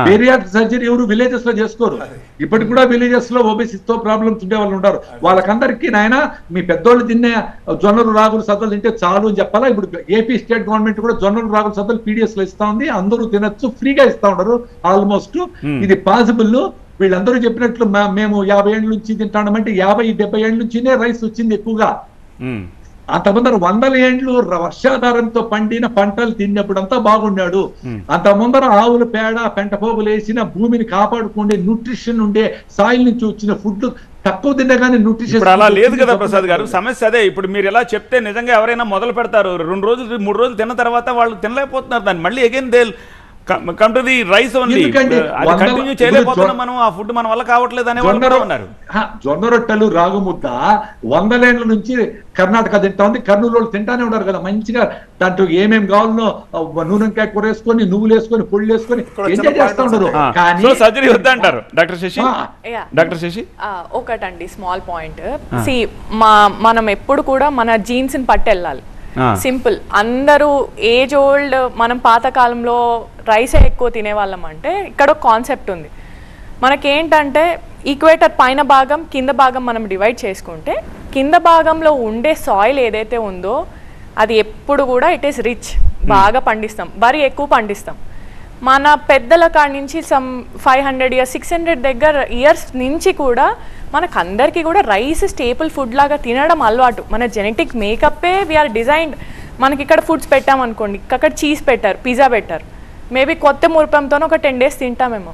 బేరియాట్రిక్ సర్జరీ ఎవరు విలేజెస్ లో చేసుకోరు. ఇప్పటికి కూడా విలేజెస్ లో ఓబేసిస్తో ప్రాబ్లమ్స్ ఉండే వాళ్ళు ఉంటారు. వాళ్ళకందరికీ నాయన మీ పెద్దోళ్ళు తినే జొన్నలు, రాగులు, సద్దలు తింటే చాలు అని చెప్పాలా. ఇప్పుడు ఏపీ స్టేట్ గవర్నమెంట్ కూడా జొన్నలు, రాగులు, సద్దలు పీడిఎస్ లో ఇస్తా ఉంది. అందరూ తినొచ్చు, ఫ్రీగా ఇస్తా ఉంటారు. ఆల్మోస్ట్ ఇది పాసిబుల్. వీళ్ళందరూ చెప్పినట్లు మేము 50 ఏళ్ళ నుంచి తింటామంటే 50-70 ఏళ్ళ నుంచినే రైస్ వచ్చింది ఎక్కువగా. అంతమందరు 100 ఏండ్లు వర్షాధారంతో పండిన పంటలు తిన్నప్పుడంతా బాగున్నాడు. అంత ముందర ఆవుల పేడ, పెంటపోగులు వేసిన భూమిని కాపాడుకుండే న్యూట్రిషన్ ఉండే సాయిల్ నుంచి వచ్చిన ఫుడ్ తక్కువ తినగానే న్యూట్రిషన్ అలా లేదు కదా ప్రసాద్ గారు. సమస్య అదే. ఇప్పుడు మీరు ఎలా చెప్తే నిజంగా ఎవరైనా మొదలు పెడతారు, 2 రోజులు 3 రోజులు తిన్న తర్వాత వాళ్ళు తినలేకపోతున్నారు. దాన్ని మళ్ళీ again they come to the rice only. అది కంటిన్యూ చేయలేకపోతున్నాం మనం. ఆ ఫుడ్ మన వల్ల కావట్లేదు అనే వాళ్ళు ఉన్నారు. జొన్న రొట్టెలు, రాగు ముద్ద 100 ఏళ్ల నుంచి కర్ణాటక తింటా ఉంది. కర్నూలు వాళ్ళు తింటానే ఉన్నారు కదా మంచిగా. దాంట్లో ఏమేమి కావాలనో నూనెంకాయ కూర వేసుకొని, నువ్వులు వేసుకొని, పొళ్ళు వేసుకొని ఎంజాయ్ చేస్తా ఉన్నారు. కానీ సర్జరీ వద్దంటారు డాక్టర్ శశి. ఒకటండి స్మాల్ పాయింట్. మనం ఎప్పుడు కూడా మన జీన్స్ ని పట్టి వెళ్ళాలి. సింపుల్. అందరూ ఏజ్ ఓల్డ్, మనం పాతకాలంలో రైసే ఎక్కువ తినేవాళ్ళం అంటే ఇక్కడ ఒక కాన్సెప్ట్ ఉంది. మనకేంటంటే ఈక్వేటర్ పైన భాగం, కింద భాగం మనం డివైడ్ చేసుకుంటే కింద భాగంలో ఉండే సాయిల్ ఏదైతే ఉందో అది ఎప్పుడు కూడా ఇట్ ఈస్ రిచ్, బాగా పండిస్తాం, వరి ఎక్కువ పండిస్తాం. మన పెద్దల కాడి నుంచి సమ్ 500 years 600 ఇయర్స్ నుంచి కూడా మనకందరికీ కూడా రైస్ స్టేపుల్ ఫుడ్ లాగా తినడం అలవాటు. మన జెనెటిక్ మేకప్పే వీఆర్ డిజైన్డ్. మనకి ఇక్కడ ఫుడ్స్ పెట్టామనుకోండి, అక్కడ చీజ్ పెట్టారు, పిజ్జా పెట్టారు, మేబీ కొత్త మురిపంతో ఒక 10 days తింటామేమో.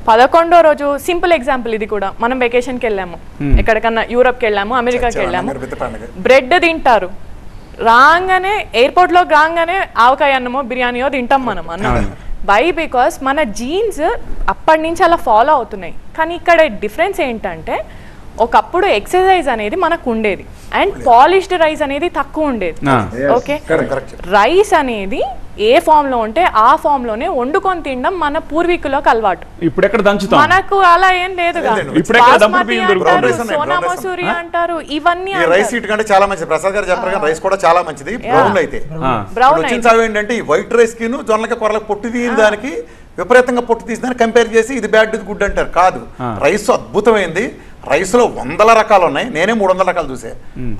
11వ రోజు సింపుల్ ఎగ్జాంపుల్ ఇది కూడా, మనం వెకేషన్కి వెళ్ళాము, ఎక్కడికన్నా యూరోప్కి వెళ్ళాము, అమెరికాకి వెళ్ళాము, బ్రెడ్ తింటారు. రాగానే ఎయిర్పోర్ట్లో రాగానే ఆవకాయ అన్నమో బిర్యానీయో తింటాం మనం అన్నం. వై? బికాస్ మన జీన్స్ అప్పటి నుంచి అలా ఫాలో అవుతున్నాయి. కానీ ఇక్కడ డిఫరెన్స్ ఏంటంటే ఒకప్పుడు ఎక్సర్సైజ్ అనేది మనకు ఉండేది అండ్ పాలిష్డ్ రైస్ అనేది తక్కువ ఉండేది. ఓకే, రైస్ అనేది ఏ ఫామ్ లో ఉంటే ఆ ఫామ్ లోనే వండుకొని తినడం మన పూర్వీకులకు అలవాటు. ఇప్పుడు ఎక్కడ దంచుతాం, మనకు అలా ఏం లేదు. సోనా మసూరి అంటారు, ఇవన్నీ రైస్ ఇటు కంటే చాలా మంచిది. ప్రసాద్ గారు చెప్పారు రైస్ కూడా చాలా మంచిది. బ్రౌన్ అయితే బ్రౌన్ వచ్చిన సాగు ఏంటంటే ఈ వైట్ రైస్ కి జొన్నలకి కొరలకు పొట్టు తీయని దానికి విపరీతంగా పొట్టు తీసిన కంపేర్ చేసి ఇది బ్యాడ్ ఇది గుడ్ అంటారు. కాదు, రైస్ అద్భుతమైంది. రైస్లో 100 రకాలు ఉన్నాయి, నేనే 300 రకాలు చూసా.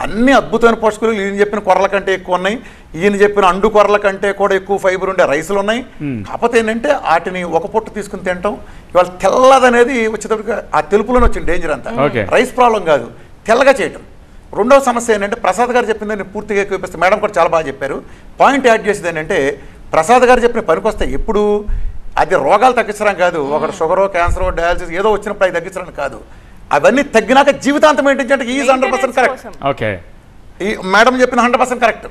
అన్ని అద్భుతమైన పోషకాలు ఈయన చెప్పిన కొర్రల కంటే ఎక్కువ ఉన్నాయి, ఈయన చెప్పిన అండు కొర్రల కంటే కూడా ఎక్కువ ఫైబర్ ఉండే రైసులు ఉన్నాయి. కాకపోతే ఏంటంటే వాటిని ఒక పొట్టు తీసుకుని తినటం, ఇవాళ తెల్లదనేది వచ్చేటప్పటికి ఆ తెలుపులోనే వచ్చిన డేంజర్ అంతా. రైస్ ప్రాబ్లం కాదు, తెల్లగా చేయటం. రెండవ సమస్య ఏంటంటే ప్రసాద్ గారు చెప్పింది నేను పూర్తిగా ఎక్కువ మేడం కూడా చాలా బాగా చెప్పారు. పాయింట్ యాడ్ చేసేది ఏంటంటే ప్రసాద్ గారు చెప్పిన పనికొస్తే ఎప్పుడు అది రోగాలు తగ్గించడం కాదు, ఒకటి షుగరో క్యాన్సరో డయాలసిస్ ఏదో వచ్చినప్పుడు అవి తగ్గించడం కాదు. అవన్నీ తగ్గినాక జీవితాంతం ఏంటంటే ఈజ్ 100% కరెక్ట్. ఓకే, ఈ మేడం చెప్పిన 100% కరెక్ట్.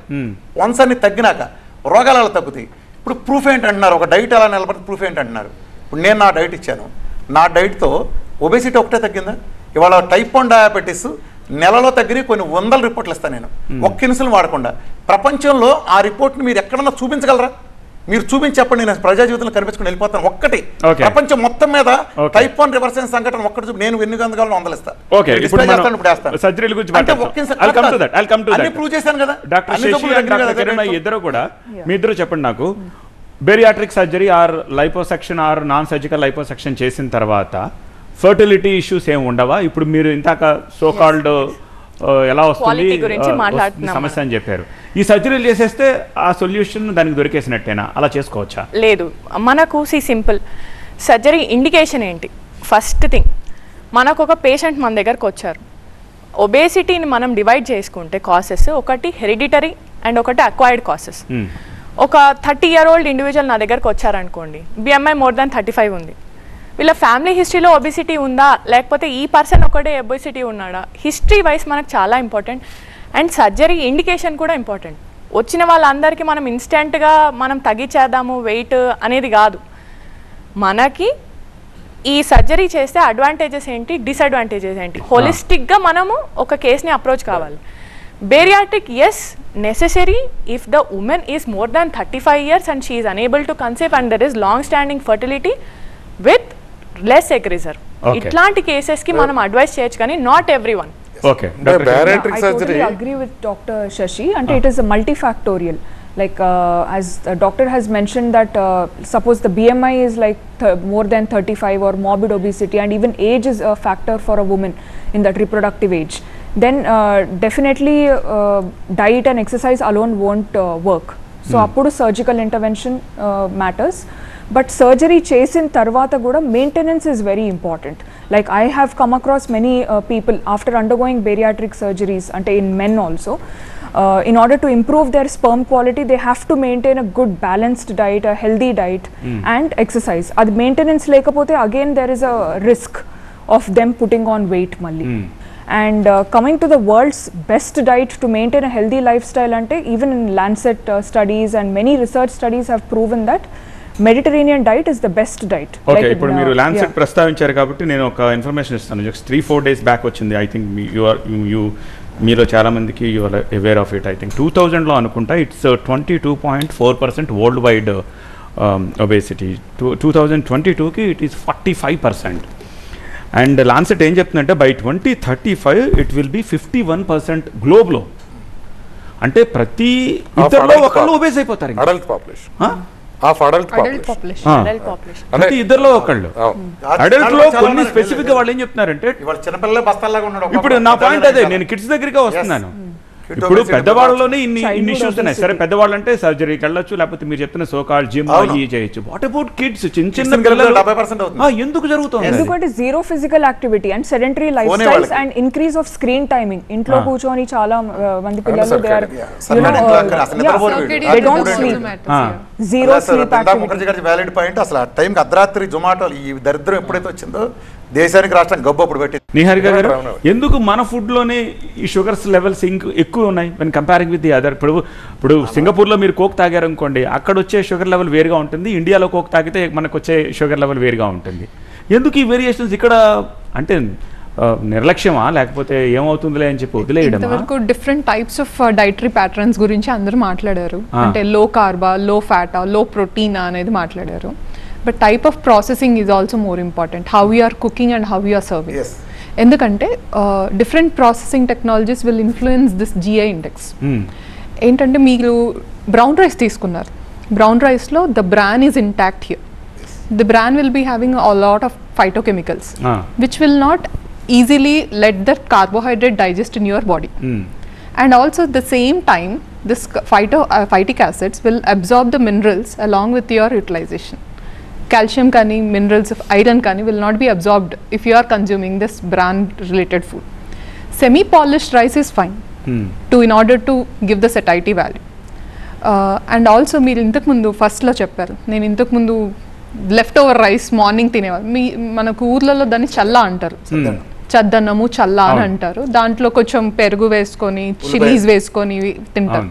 వన్స్ అన్ని తగ్గినాక రోగాలు అలా తగ్గుతాయి. ఇప్పుడు ప్రూఫ్ ఏంటంటున్నారు, ఒక డైట్ ఎలా నిలబడి ప్రూఫ్ ఏంటంటున్నారు. ఇప్పుడు నేను నా డైట్ ఇచ్చాను, నా డైట్తో ఒబేసిటీ ఒకటే తగ్గిందా? ఇవాళ టైప్ 1 డయాబెటీస్ నెలలో తగ్గిన కొన్ని 100 రిపోర్ట్లు ఇస్తాను నేను, ఒక్క ఇన్సులిన్ వాడకుండా. ప్రపంచంలో ఆ రిపోర్ట్ని మీరు ఎక్కడన్నా చూపించగలరా? మీరు చూపించి చెప్పండి, నేను ప్రజా జీవితంలో కనిపించుకుని వెళ్ళిపోతాను. ఒక్కటి ప్రపంచం మొత్తం మీద టైప్ 1 రివర్సెన్స్ సంఘటన ఒక్కటి నేను ఎన్ని గంటలు వందలిస్తాను. ఇద్దరు కూడా మీ ఇద్దరు చెప్పండి నాకు, bariatric surgery or liposuction or non surgical liposuction చేసిన తర్వాత ఫర్టిలిటీ ఇష్యూస్ ఏమి ఉండవా? ఇప్పుడు మీరు ఇంతాక సో కాల్డ్ ఎలా వస్తుంది సమస్య అని చెప్పారు, ఈ సర్జరీలు చేసేస్తే ఆ సొల్యూషన్ దానికి దొరికేసినట్టేనా? అలా చేసుకోవచ్చా? లేదు, మనకు సింపుల్ సర్జరీ ఇండికేషన్ ఏంటి? ఫస్ట్ థింగ్, మనకు ఒక పేషెంట్ మన దగ్గరకు వచ్చారు, ఒబేసిటీని మనం డివైడ్ చేసుకుంటే కాసెస్ ఒకటి హెరిడిటరీ అండ్ ఒకటి అక్వైర్డ్ కాసెస్. ఒక 30-year-old ఇండివిజువల్ నా దగ్గరకు వచ్చారనుకోండి, బిఎంఐ మోర్ దాన్ 35 ఉంది, వీళ్ళ ఫ్యామిలీ హిస్టరీలో ఒబిసిటీ ఉందా లేకపోతే ఈ పర్సన్ ఒకటే ఒబిసిటీ ఉన్నాడా, హిస్టరీ వైజ్ మనకు చాలా ఇంపార్టెంట్. అండ్ సర్జరీ ఇండికేషన్ కూడా ఇంపార్టెంట్. వచ్చిన వాళ్ళందరికీ మనం ఇన్స్టెంట్గా మనం తగ్గించేద్దాము వెయిట్ అనేది కాదు. మనకి ఈ సర్జరీ చేస్తే అడ్వాంటేజెస్ ఏంటి, డిసడ్వాంటేజెస్ ఏంటి, హోలిస్టిక్గా మనము ఒక కేస్ని అప్రోచ్ కావాలి. Bariatric is necessary if the woman is more than 35 years and she is unable to conceive and there is long standing fertility with less egg reserve. ఇట్లాంటి కేసెస్ కి మనం అడ్వైస్ చేయొచ్చు కానీ not everyone. Okay, bariatric surgery, I agree with Dr. Shashi, and it is a multifactorial. Like as the doctor has mentioned that suppose the BMI is like more than 35 or morbid obesity and even age is a factor for a woman in that reproductive age, then definitely diet and exercise alone won't work. So appudu surgical intervention matters. But surgery చేసిన తర్వాత కూడా maintenance is very important. Like I have come across many people after undergoing bariatric surgeries, ante in men also, in order to improve their sperm quality they have to maintain a good balanced diet, a healthy diet and exercise. Ad maintenance lekapothe again there is a risk of them putting on weight malli. And coming to the world's best diet to maintain a healthy lifestyle ante, even in Lancet studies and many research studies have proven that Mediterranean diet is the best diet. Okay, ఇప్పుడు మీరు Lancet ప్రస్తావించారు కాబట్టి నేను ఒక information ఇస్తాను. Just 3-4 days back వచ్చింది. I think మీలో చాలా మందికి you are aware of it. I think 2000లో అనుకుంటా ఇట్స్ 22.4% వరల్డ్ వైడ్ ఒబేసిటీ. 2022కి ఇట్ ఈస్ 45%. అండ్ లాన్సెట్ ఏం చెప్తుందంటే బై 2035 ఇట్ విల్ బి 51% గ్లోబ్లో. అంటే ప్రతి ఇద్దరిలో ఒకళ్ళు ఒబేస్ అయిపోతారు. Adult population of adult population అంటే ఇద్దరిలో ఒకళ్ళు. అడల్ట్ లో కొన్ని స్పెసిఫిక్ గా వాళ్ళు ఏం చెప్తున్నారంటే చిన్నపిల్లల బస్తాల్లాగా ఉన్నాడు. ఇప్పుడు నా పాయింట్ అదే, నేను కిడ్స్ దగ్గరగా వస్తున్నాను. ఇప్పుడు పెద్దవాళ్ళలోనే ఇన్ని ఇష్యూస్ ఉన్నాయి. సరే, పెద్దవాళ్ళు అంటే సర్జరీకి వెళ్ళొచ్చు, లేకపోతే మీరు చెప్తున్న సోకాల్ జిమ్ అవి చేయొచ్చు. What about kids? చిన్న పిల్లలు 70% అవుతుంది. ఎందుకు జరుగుతుంది? ఎందుకంటే zero physical activity and sedentary lifestyles and increase of screen timing. ఇంట్లో కూర్చొని చాలా మంది పిల్లలు they are zero sleep activity. Mukherjee గారి వ్యాలిడ్ పాయింట్. అసలు ఆ టైంకి అర్ధరాత్రి జొమాటో ఈ దరిద్రం ఎప్పుడైతే వచ్చిందో దేశానికి రాష్ట్రం గబ్బు అప్పుడు పెట్టి. నిహారిక గారు, ఎందుకు మన ఫుడ్లోనే ఈ షుగర్స్ లెవెల్స్ ఎక్కువ ఉన్నాయి when comparing with the other? ఇప్పుడు సింగపూర్లో మీరు కోక్ తాగారు అనుకోండి, అక్కడ వచ్చే షుగర్ లెవెల్ వేరుగా ఉంటుంది. ఇండియాలో కోక్ తాగితే మనకు వచ్చే షుగర్ లెవెల్ వేరుగా ఉంటుంది. ఎందుకు ఈ వేరియేషన్స్ ఇక్కడ? అంటే నిర్లక్ష్యమా లేకపోతే ఏమవుతుందిలే అని చెప్పి వదిలేయడమా? ఇంతవరకు different types of dietary patterns గురించి అందరూ మాట్లాడారు. అంటే లో కార్బా, లో ఫ్యాటా, లో ప్రోటీనా అనేది మాట్లాడారు. But type of processing is also more important. How you are cooking and how you are serving. ఎందుకంటే different processing technologies will influence this GI index. ఏంటంటే మీరు బ్రౌన్ రైస్ తీసుకున్నారు, బ్రౌన్ రైస్లో the bran is intact here. The bran will be having a lot of phytochemicals which will not easily let that carbohydrate digest in your body. And also at the same time this phytic acids will absorb the minerals along with your utilization. Calcium kani, minerals of iron kani will not be absorbed if you are consuming this bran related food. Semi polished rice is fine in order to give the satiety value. And also మీరు ఇంతకు ముందు ఫస్ట్లో చెప్పారు, నేను ఇంతకు ముందు left over rice morning తినేవాళ్ళు. మనకు ఊర్లలో దాన్ని చల్ల అంటారు, చద్దన్నము చల్ల అని అంటారు. దాంట్లో కొంచెం పెరుగు వేసుకొని చిల్లీస్ వేసుకొని తింటారు.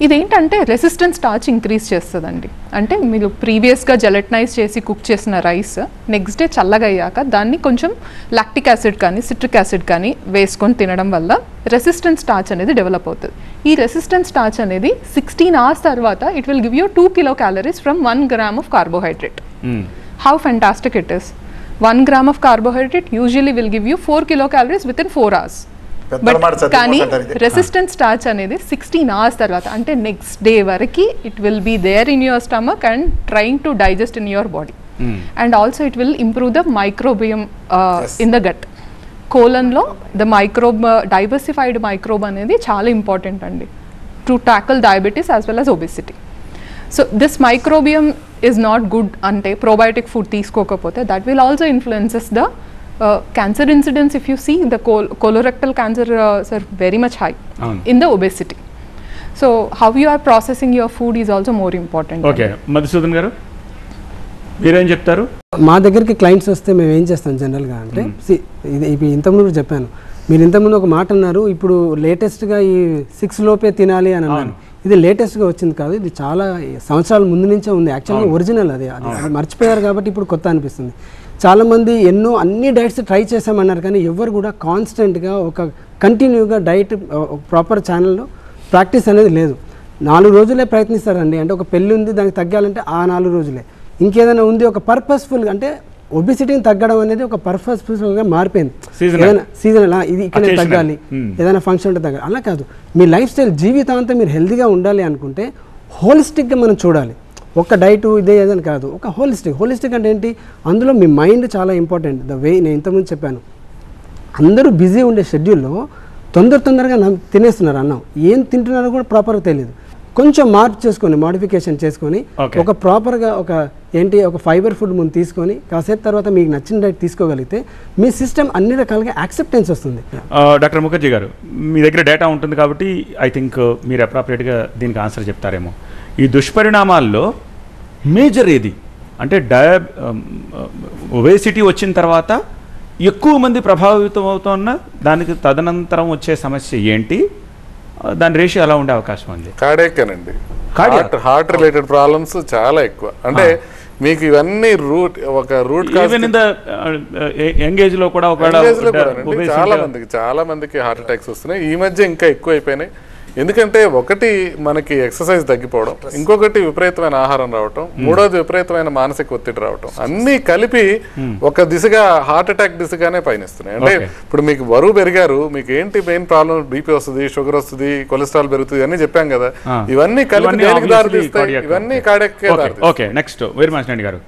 ఇదేంటంటే రెసిస్టెన్స్ స్టార్చ్ ఇంక్రీజ్ చేస్తుందండి. అంటే మీరు ప్రీవియస్గా జెలటనైజ్ చేసి కుక్ చేసిన రైస్ నెక్స్ట్ డే చల్లగా అయ్యాక దాన్ని కొంచెం లాక్టిక్ యాసిడ్ కానీ సిట్రిక్ యాసిడ్ కానీ వేసుకొని తినడం వల్ల రెసిస్టెన్స్ స్టార్చ్ అనేది డెవలప్ అవుతుంది. ఈ రెసిస్టెన్స్ స్టార్చ్ అనేది 16 hours తర్వాత it will give you 2 kilocalories from 1 gram of carbohydrate. How fantastic it is. 1 gram of carbohydrate usually will give you 4 kilocalories within 4 hours. కానీ రెసిస్టెన్స్ స్టార్చ్ అనేది 16 hours తర్వాత, అంటే next day వరకు it will be there in your stomach and trying to digest in your body. And also it will improve the microbiome in the gut. కోలన్లో the microbe, diversified microbe అనేది చాలా important అండి to tackle diabetes as well as obesity. So this microbiome is not good అంటే probiotic food తీసుకోకపోతే that will also influences the cancer incidence. If you see the colorectal cancer are very much high in the obesity. So how you are processing your food is also more important. Okay, Madhusudan గారు మీరేం చెప్తారు? మా దగ్గరికి clients వస్తే మేము ఏం చేస్తాం జనరల్గా అంటే, ఇది ఇంతకుముందు చెప్పాను, మీరు ఇంతకుముందు ఒక మాట అన్నారు, ఇప్పుడు లేటెస్ట్గా ఈ 6 లోపే తినాలి అని అన్నాను. ఇది లేటెస్ట్గా వచ్చింది కాదు, ఇది చాలా సంవత్సరాల ముందు నుంచే ఉంది. యాక్చువల్గా ఒరిజినల్ అది మర్చిపోయారు కాబట్టి ఇప్పుడు కొత్త అనిపిస్తుంది. చాలామంది అన్ని డైట్స్ ట్రై చేసామన్నారు కానీ ఎవరు కూడా కాన్స్టెంట్గా ఒక కంటిన్యూగా డైట్ ప్రాపర్ ఛానల్లో ప్రాక్టీస్ అనేది లేదు. 4 రోజులే ప్రయత్నిస్తారండి. అంటే ఒక పెళ్ళి ఉంది దానికి తగ్గాలంటే ఆ 4 రోజులే. ఇంకేదైనా ఉంది ఒక పర్పస్ఫుల్గా, అంటే ఒబిసిటీని తగ్గడం అనేది ఒక పర్పస్ఫుల్గా మారిపోయింది. ఏదైనా సీజనల్ ఇది ఇక్కడ తగ్గాలి, ఏదైనా ఫంక్షన్ ఉంటే తగ్గాలి, అలా కాదు. మీ లైఫ్ స్టైల్ జీవితాంతం మీరు హెల్తీగా ఉండాలి అనుకుంటే హోలిస్టిక్గా మనం చూడాలి. ఒక డైట్ ఇదే ఏదని కాదు, ఒక హోలిస్టిక్ అంటే ఏంటి, అందులో మీ మైండ్ చాలా ఇంపార్టెంట్. ద వే నేను ఇంతకుముందు చెప్పాను, అందరూ బిజీ ఉండే షెడ్యూల్లో తొందరగా తినేస్తున్నారు అన్నం, ఏం తింటున్నారో కూడా ప్రాపర్గా తెలియదు. కొంచెం మార్పు చేసుకొని, మాడిఫికేషన్ చేసుకొని ఒక ప్రాపర్గా ఒక ఫైబర్ ఫుడ్ ముందు తీసుకొని కాసేపు తర్వాత మీకు నచ్చిన డైట్ తీసుకోగలిగితే మీ సిస్టమ్ అన్ని రకాలుగా యాక్సెప్టెన్స్ వస్తుంది. డాక్టర్ ముఖర్జీ గారు, మీ దగ్గర డేటా ఉంటుంది కాబట్టి ఐ థింక్ మీరు అప్రాప్రియేట్గా దీనికి ఆన్సర్ చెప్తారేమో. ఈ దుష్పరిణామాల్లో మేజర్ ఏది అంటే ఒబేసిటీ వచ్చిన తర్వాత ఎక్కువ మంది ప్రభావితం అవుతున్న దానికి తదనంతరం వచ్చే సమస్య ఏంటి, దాని రేషియో ఎలా ఉండే అవకాశం ఉంది? కార్డియాకేనండి. హార్ట్ రిలేటెడ్ ప్రాబ్లమ్స్ చాలా ఎక్కువ. అంటే మీకు ఇవన్నీ రూట్ ఎంగేజ్ లో కూడా చాలా మందికి హార్ట్ అటాక్స్ వస్తున్నాయి. ఈ మధ్య ఇంకా ఎక్కువ అయిపోయినాయి. ఎందుకంటే ఒకటి మనకి ఎక్సర్సైజ్ తగ్గిపోవడం, ఇంకొకటి విపరీతమైన ఆహారం రావటం, మూడోది విపరీతమైన మానసిక ఒత్తిడి రావటం, అన్నీ కలిపి ఒక దిశగా హార్ట్ అటాక్ దిశగానే పయనిస్తున్నాయి. అంటే ఇప్పుడు మీకు బరువు పెరిగారు, మీకు ఏంటి మెయిన్ ప్రాబ్లం, బీపీ వస్తుంది, షుగర్ వస్తుంది, కొలెస్ట్రాల్ పెరుగుతుంది అని చెప్పాం కదా, ఇవన్నీ కలిపి దేనికి దారితీస్తాయి? ఇవన్నీ కార్డియాక్. ఓకే, నెక్స్ట్ వీరమాచినేని గారు,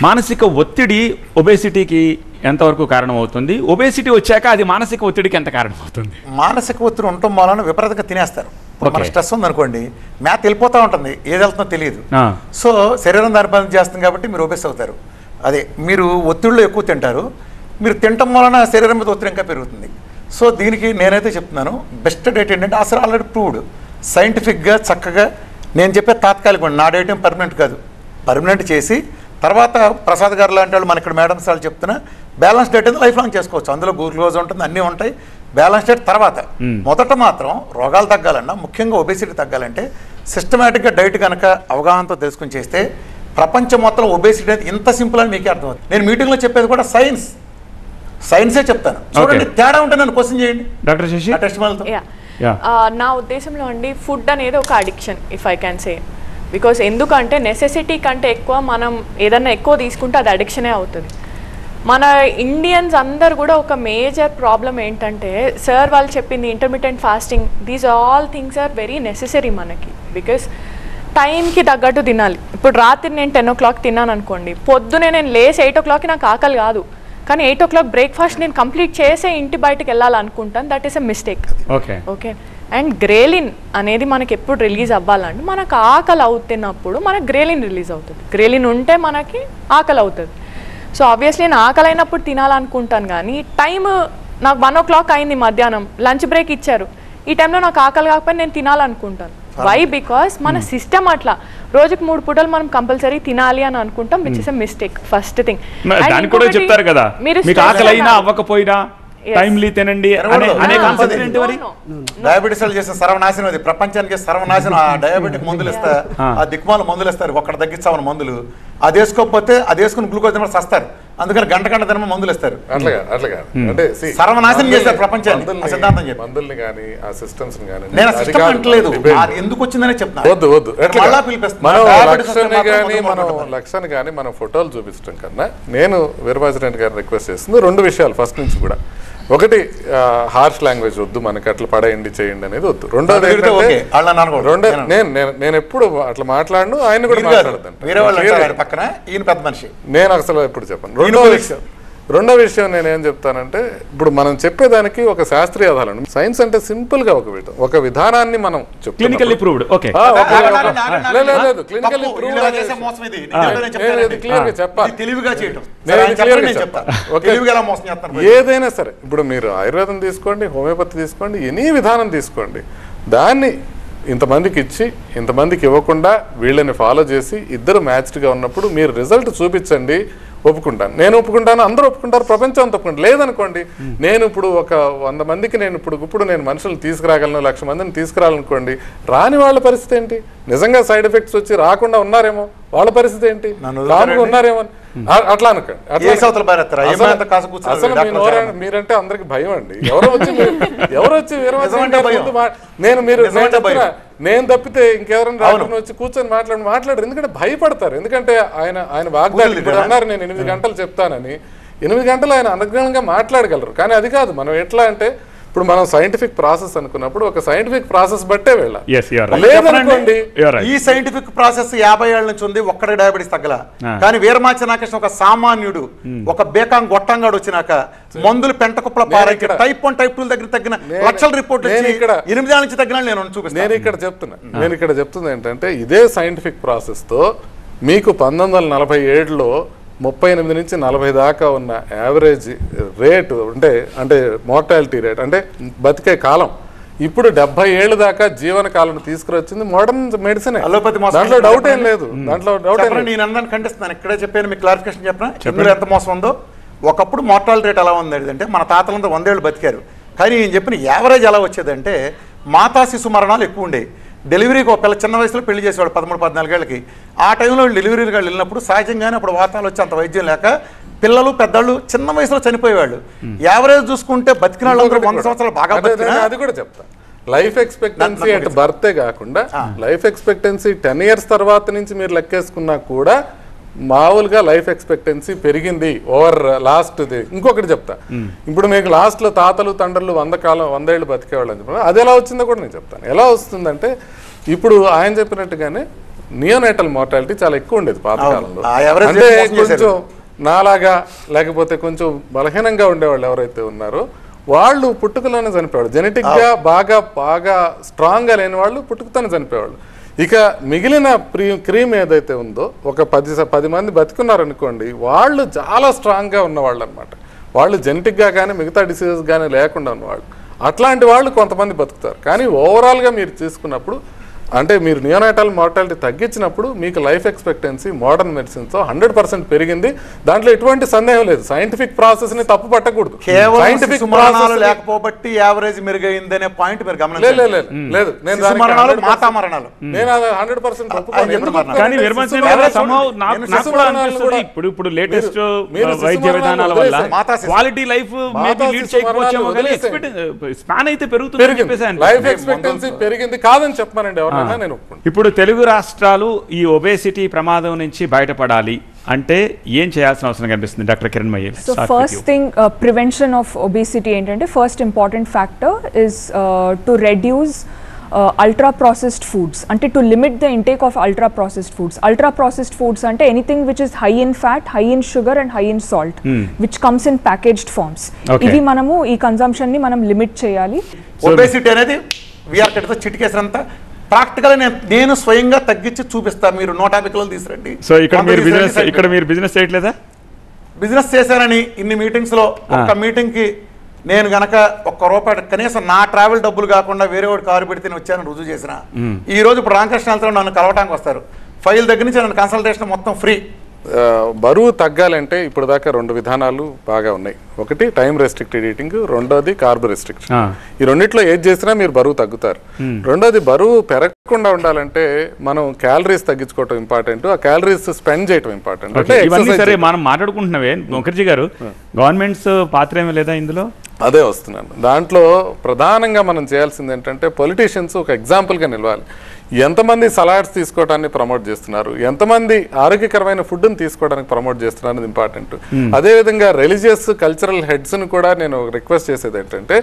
మానసిక ఒత్తిడి ఒబేసిటీకి ఎంతవరకు కారణం అవుతుంది? ఒబేసిటీ వచ్చాక అది మానసిక ఒత్తిడికి ఎంత కారణం అవుతుంది? మానసిక ఒత్తిడి ఉండటం వలన విపరీతంగా తినేస్తారు. మన స్ట్రెస్ ఉందనుకోండి, మ్యాథ్ వెళ్ళిపోతూ ఉంటుంది, ఏది వెళ్తుందో తెలియదు. సో శరీరం దాని పని చేస్తుంది కాబట్టి మీరు ఒబేస్ అవుతారు. అదే మీరు ఒత్తిడిలో ఎక్కువ తింటారు, మీరు తినటం వలన శరీరం మీద ఒత్తిడి ఇంకా పెరుగుతుంది. సో దీనికి నేనైతే చెప్తున్నాను, బెస్ట్ డైట్ ఏంటంటే అసలు ఆల్రెడీ ప్రూవ్డ్ సైంటిఫిక్గా చక్కగా నేను చెప్పే తాత్కాలిక, నా డైట్ ఏం పర్మనెంట్ కాదు, పర్మనెంట్ చేసి తర్వాత ప్రసాద్ గారు లాంటి వాళ్ళు మన ఇక్కడ మేడమ్స్ వాళ్ళు చెప్తున్నా బ్యాలెన్స్ డైట్ అయితే లైఫ్ లాంగ్ చేసుకోవచ్చు. అందులో గ్లూకోజ్ ఉంటుంది, అన్నీ ఉంటాయి. బ్యాలెన్స్ డైట్ తర్వాత మొదట మాత్రం రోగాలు తగ్గాలన్నా, ముఖ్యంగా ఒబేసిటీ తగ్గాలంటే సిస్టమేటిక్గా డైట్ కనుక అవగాహనతో తెలుసుకుని చేస్తే ప్రపంచం మొత్తం ఒబేసిటీ అనేది ఇంత సింపుల్ అని మీకే అర్థమవుతుంది. నేను మీటింగ్లో చెప్పేది కూడా సైన్స్. సైన్సే చెప్తాను. చూడండి తేడా ఉంటే నన్ను క్వశ్చన్ చేయండి డాక్టర్ శశి. నా ఉద్దేశంలో అండి ఫుడ్ అనేది ఒక addiction if I can say. Because ఎందుకంటే నెసెసిటీ కంటే ఎక్కువ మనం ఏదన్నా ఎక్కువ తీసుకుంటే అది అడిక్షనే అవుతుంది. మన ఇండియన్స్ అందరు కూడా ఒక మేజర్ ప్రాబ్లం ఏంటంటే సార్ వాళ్ళు చెప్పింది intermittent fasting, these all things are very necessary మనకి. బికాస్ టైంకి తగ్గట్టు తినాలి. ఇప్పుడు రాత్రి నేను 10 o'clock తిన్నాను అనుకోండి, పొద్దునే నేను లేసి 8 o'clock నాకు ఆకలి కాదు, కానీ 8 o'clock బ్రేక్ఫాస్ట్ నేను కంప్లీట్ చేసే ఇంటి బయటకు వెళ్ళాలనుకుంటాను. That is a mistake. Okay. And ghrelin అనేది మనకి ఎప్పుడు రిలీజ్ అవ్వాలంటే మనకు ఆకలి అవుతున్నప్పుడు మనకు గ్రేలిన్ రిలీజ్ అవుతుంది. గ్రేలిన్ ఉంటే మనకి ఆకలి అవుతుంది. సో ఆబ్వియస్లీ నేను ఆకలి అయినప్పుడు తినాలనుకుంటాను, కానీ టైం నాకు 1 o'clock అయింది, మధ్యాహ్నం లంచ్ బ్రేక్ ఇచ్చారు, ఈ టైంలో నాకు ఆకలి కాకపోతే నేను తినాలనుకుంటాను. వై? బికాస్ మన సిస్టమ్ అట్లా రోజుకి 3 పూటలు మనం కంపల్సరీ తినాలి అని అనుకుంటాం, which is a mistake. First thing దానికి కూడా చెప్తారు కదా, మీకు ఆకలి అయినా అవ్వకపోయినా టైమ్లీ తినండి అనే కాన్సెప్ట్ ఏంటి మరి? డయాబెటీస్ చేసే సర్వనాశనం, అది ప్రపంచానికి సర్వనాశనం. ఆ డయాబెటిక్ మందులు ఇస్తారు, ఆ దిక్మాల మందులు ఇస్తారు, ఒక్కడ తగ్గించామని మందులు. అది వేసుకోకపోతే అది వేసుకుని గ్లూకోజ్ తినడం సస్తారు, అందుకని గంట తినమని మందులు ఇస్తారు. అట్లాగా అంటే సర్వనాశనం చేస్తారు ప్రపంచాన్ని. సిద్ధాంతం చెప్పి మందుల్ని కానీ ఆ సిస్టమ్స్ కానీ నేను ఆ సిస్టమ్ అంటలేదు, అది ఎందుకు వచ్చిందనే చెప్తాను. వద్దు లక్ష్యాన్ని కానీ మనం ఫోటోలు చూపించడం కన్నా నేను వీరభద్రరెడ్డి గారిని రిక్వెస్ట్ చేస్తుంది 2 విషయాలు ఫస్ట్ నుంచి కూడా. ఒకటి, హార్ష్ లాంగ్వేజ్ వద్దు, మనకి అట్లా పడేయండి చేయండి అనేది వద్దు. రెండోది నేను ఎప్పుడు అట్లా మాట్లాడను, ఆయన కూడా మాట్లాడతాను, నేను అసలు ఎప్పుడు చెప్పను. రెండో విషయం నేనేం చెప్తానంటే, ఇప్పుడు మనం చెప్పేదానికి ఒక శాస్త్రీయ ఆధారం. సైన్స్ అంటే సింపుల్ గా ఒక విధానాన్ని మనం క్లినికల్లీ ప్రూవ్డ్. ఓకే, లేదు క్లినికల్లీ ప్రూవ్డ్ క్లియర్ గా చెప్పాలి. ఏదైనా సరే, ఇప్పుడు మీరు ఆయుర్వేదం తీసుకోండి, హోమియోపతి తీసుకోండి, ఎనీ విధానం తీసుకోండి, దాన్ని ఇంతమందికి ఇచ్చి ఇంతమందికి ఇవ్వకుండా వీళ్ళని ఫాలో చేసి ఇద్దరు మ్యాచ్డ్గా ఉన్నప్పుడు మీరు రిజల్ట్ చూపించండి, ఒప్పుకుంటాను. నేను ఒప్పుకుంటాను, అందరూ ఒప్పుకుంటారు, ప్రపంచం అంతా ఒప్పుకుంటారు. లేదనుకోండి, నేను ఇప్పుడు ఒక 100 మందికి నేను ఇప్పుడు నేను మనుషులు తీసుకురాగలను, 1,00,000 మందిని తీసుకురాలనుకోండి, రాని వాళ్ళ పరిస్థితి ఏంటి? నిజంగా సైడ్ ఎఫెక్ట్స్ వచ్చి రాకుండా ఉన్నారేమో, వాళ్ళ పరిస్థితి ఏంటి? కాముగా ఉన్నారేమో, అట్లా అనుకోండి. అసలు మీరంటే అందరికి భయం అండి. ఎవరో వచ్చి నేను తప్పితే ఇంకెవరైనా రాకుండా వచ్చి కూర్చొని మాట్లాడరు, ఎందుకంటే భయపడతారు. ఎందుకంటే ఆయన వాగ్దానం ఇప్పుడు అన్నారు, నేను 8 గంటలు చెప్తానని. 8 గంటలు ఆయన అనుగ్రహంగా మాట్లాడగలరు. కానీ అది కాదు. మనం ఎట్లా అంటే, ఇప్పుడు మనం సైంటిఫిక్ ప్రాసెస్ అనుకున్నప్పుడు ఒక సైంటిఫిక్ ప్రాసెస్ బట్టే వెళ్ళాలి. లేదనుకోండి, ఈ సైంటిఫిక్ ప్రాసెస్ 50 ఏళ్ల నుంచి ఉంది, ఒక్కడే డయాబెటీస్ తగ్గల. కానీ వీరమాచి నాగేశ్వర ఒక సామాన్యుడు, ఒక బేకాంగ్ గొట్టంగాడు వచ్చినాక మందులు పెంటకుప్పల పారైకి టైప్ 1 టైప్ 2 దగ్గర తగ్గిన లక్షల రిపోర్ట్ 8 ఏళ్ల నుంచి తగ్గిన నేను చూపిస్తాను. నేను ఇక్కడ చెప్తున్నా ఏంటంటే, ఇదే సైంటిఫిక్ ప్రాసెస్ తో మీకు 1947లో 38 నుంచి 40 దాకా ఉన్న యావరేజ్ రేటు అంటే మోర్టాలిటీ రేట్ అంటే బతికే కాలం ఇప్పుడు 70 ఏళ్ళ దాకా జీవన కాలం తీసుకురొచ్చింది మోడర్న్ మెడిసిన్. దాంట్లో డౌట్ ఏం లేదు. నేను అందరిని ఖండిస్తున్నాను. ఇక్కడే చెప్పాను, మీకు క్లారిఫికేషన్ చెప్పిన ఇందులో ఎంత మోసం ఉందో. ఒకప్పుడు మోర్టాలిటీ రేట్ ఎలా ఉంది అంటే, మన తాతలంతా 100 ఏళ్ళు బతికారు. కానీ నేను చెప్పిన యావరేజ్ ఎలా వచ్చేదంటే, మాతా శిశు మరణాలు ఎక్కువ ఉండేవి. డెలివరీకి ఒక పిల్ల చిన్న వయసులో పెళ్లి చేసేవాడు 13-14 ఏళ్ళకి. ఆ టైంలో డెలివరీగా వెళ్ళినప్పుడు సహజంగానే అప్పుడు వాతావరణం వచ్చి అంత వైద్యం లేక పిల్లలు పెద్దలు చిన్న వయసులో చనిపోయేవాళ్ళు. యావరేజ్ చూసుకుంటే బతికిన వాళ్ళు 100 సంవత్సరాలు బాగా బతికినా. అది కూడా చెప్తా, లైఫ్ ఎక్స్పెక్టెన్సీ అట్ బర్తే కాకుండా లైఫ్ ఎక్స్పెక్టెన్సీ 10 years తర్వాత నుంచి మీరు లెక్కేసుకున్నా కూడా మామూలుగా లైఫ్ ఎక్స్పెక్టెన్సీ పెరిగింది ఓవర్ లాస్ట్. ఇంకొకటి చెప్తా, ఇప్పుడు మీకు లాస్ట్లో తాతలు తండ్రులు 100 ఏళ్ళు బతికేవాళ్ళు అని చెప్పి, అది ఎలా వచ్చిందో కూడా నేను చెప్తాను. ఎలా వస్తుందంటే, ఇప్పుడు ఆయన చెప్పినట్టుగానే నియోనేటల్ మార్టాలిటీ చాలా ఎక్కువ ఉండేది పాతకాలంలో. అంటే కొంచెం నాలాగా లేకపోతే కొంచెం బలహీనంగా ఉండేవాళ్ళు ఎవరైతే ఉన్నారో వాళ్ళు పుట్టుకలోనే చనిపోయేవాళ్ళు. జెనెటిక్గా బాగా స్ట్రాంగ్గా లేని వాళ్ళు పుట్టుకతోనే చనిపోయేవాళ్ళు. ఇక మిగిలిన క్రీమ్ ఏదైతే ఉందో, ఒక 10 మంది బతికున్నారనుకోండి, వాళ్ళు చాలా స్ట్రాంగ్గా ఉన్నవాళ్ళు అనమాట. వాళ్ళు జెనెటిక్గా కానీ మిగతా డిసీజెస్ కానీ లేకుండా ఉన్నవాళ్ళు. అట్లాంటి వాళ్ళు కొంతమంది బతుకుతారు. కానీ ఓవరాల్గా మీరు తీసుకున్నప్పుడు అంటే మీరు నియోనాటల్ మార్టాలిటీ తగ్గించినప్పుడు మీకు లైఫ్ ఎక్స్పెక్టెన్సీ మోడర్న్ మెడిసిన్తో 100% పెరిగింది. దాంట్లో ఎటువంటి సందేహం లేదు. సైంటిఫిక్ ప్రాసెస్ ని తప్పు పట్టకూడదు. సైంటిఫిక్ మరణాలు లేకపోబట్టి యావరేజ్ మెరుగైంది అనే పాయింట్ మీరు గమనించాలి. లేదు, నేను మరణాలు మాతా మరణాలు నేను 100% ఇప్పుడు లేటెస్ట్ వైద్య విధానాల వల్ల క్వాలిటీ లైఫ్ స్పాన్ అయితే పెరుగుతుంది. లైఫ్ ఎక్స్పెక్టెన్సీ పెరిగింది కాదని చెప్పానండి ఎవరైనా. నేను ఇప్పుడు తెలుగు రాష్ట్రాలు ఈ ఒబేసిటీ ప్రమాదం నుంచి బయటపడాలి అంటే ఏం చేయాల్సిన అవసరం కనిపిస్తుంది doctor Kiranmayi? So first thing prevention of obesity ఏంటంటే first important factor is to reduce ultra processed foods ante to limit the intake of ultra processed foods ante anything which is high in fat, high in sugar and high in salt which comes in packaged forms. Ivi manamu ee consumption ni manam limit cheyali. Obesity anedi VR తో చిటికేసినంత practical నేను స్వయంగా తగ్గించి చూపిస్తా. మీరు 150 కిలోలు తీసురండి. So ఇక్కడ మీరు business చేయట్లేదా? బిజినెస్ చేశానని ఇన్ని మీటింగ్స్ లో ఒక్క మీటింగ్ కి నేను గనక ₹1 కనీసం నా ట్రావెల్ డబ్బులు కాకుండా వేరే వాడు కారు పెడితే వచ్చానని రుజువు చేసిన ఈ రోజు ఇప్పుడు రామకృష్ణ వెళ్తాను నన్ను కలవటానికి వస్తారు. ఫైల్ దగ్గర నుంచి నన్ను కన్సల్టేషన్ మొత్తం ఫ్రీ. బరువు తగ్గాలంటే ఇప్పుడు దాకా 2 విధానాలు బాగా ఉన్నాయి. ఒకటి టైం రెస్ట్రిక్టెడ్ ఈటింగ్, రెండోది కార్బ్ రెస్ట్రిక్షన్. ఈ రెండిట్లో ఏది చేసినా మీరు బరువు తగ్గుతారు. రెండోది బరువు పెరగకుండా ఉండాలంటే మనం క్యాలరీస్ తగ్గించుకోవటం ఇంపార్టెంట్, ఆ క్యాలరీస్ స్పెండ్ చేయటం ఇంపార్టెంట్. సరే మనం మాట్లాడుకుంటున్నావే ముఖర్జీ గారు, గవర్నమెంట్స్ పాత్ర ఏమీ లేదా ఇందులో? అదే వస్తున్నాను. దాంట్లో ప్రధానంగా మనం చేయాల్సింది ఏంటంటే పొలిటీషియన్స్ ఒక ఎగ్జాంపుల్గా నిలవాలి. ఎంతమంది సలాడ్స్ తీసుకోవడానికి ప్రమోట్ చేస్తున్నారు, ఎంతమంది ఆరోగ్యకరమైన ఫుడ్ని తీసుకోవడానికి ప్రమోట్ చేస్తున్నారు అనేది ఇంపార్టెంట్. అదేవిధంగా రిలీజియస్ కల్చరల్ హెడ్స్ని కూడా నేను రిక్వెస్ట్ చేసేది ఏంటంటే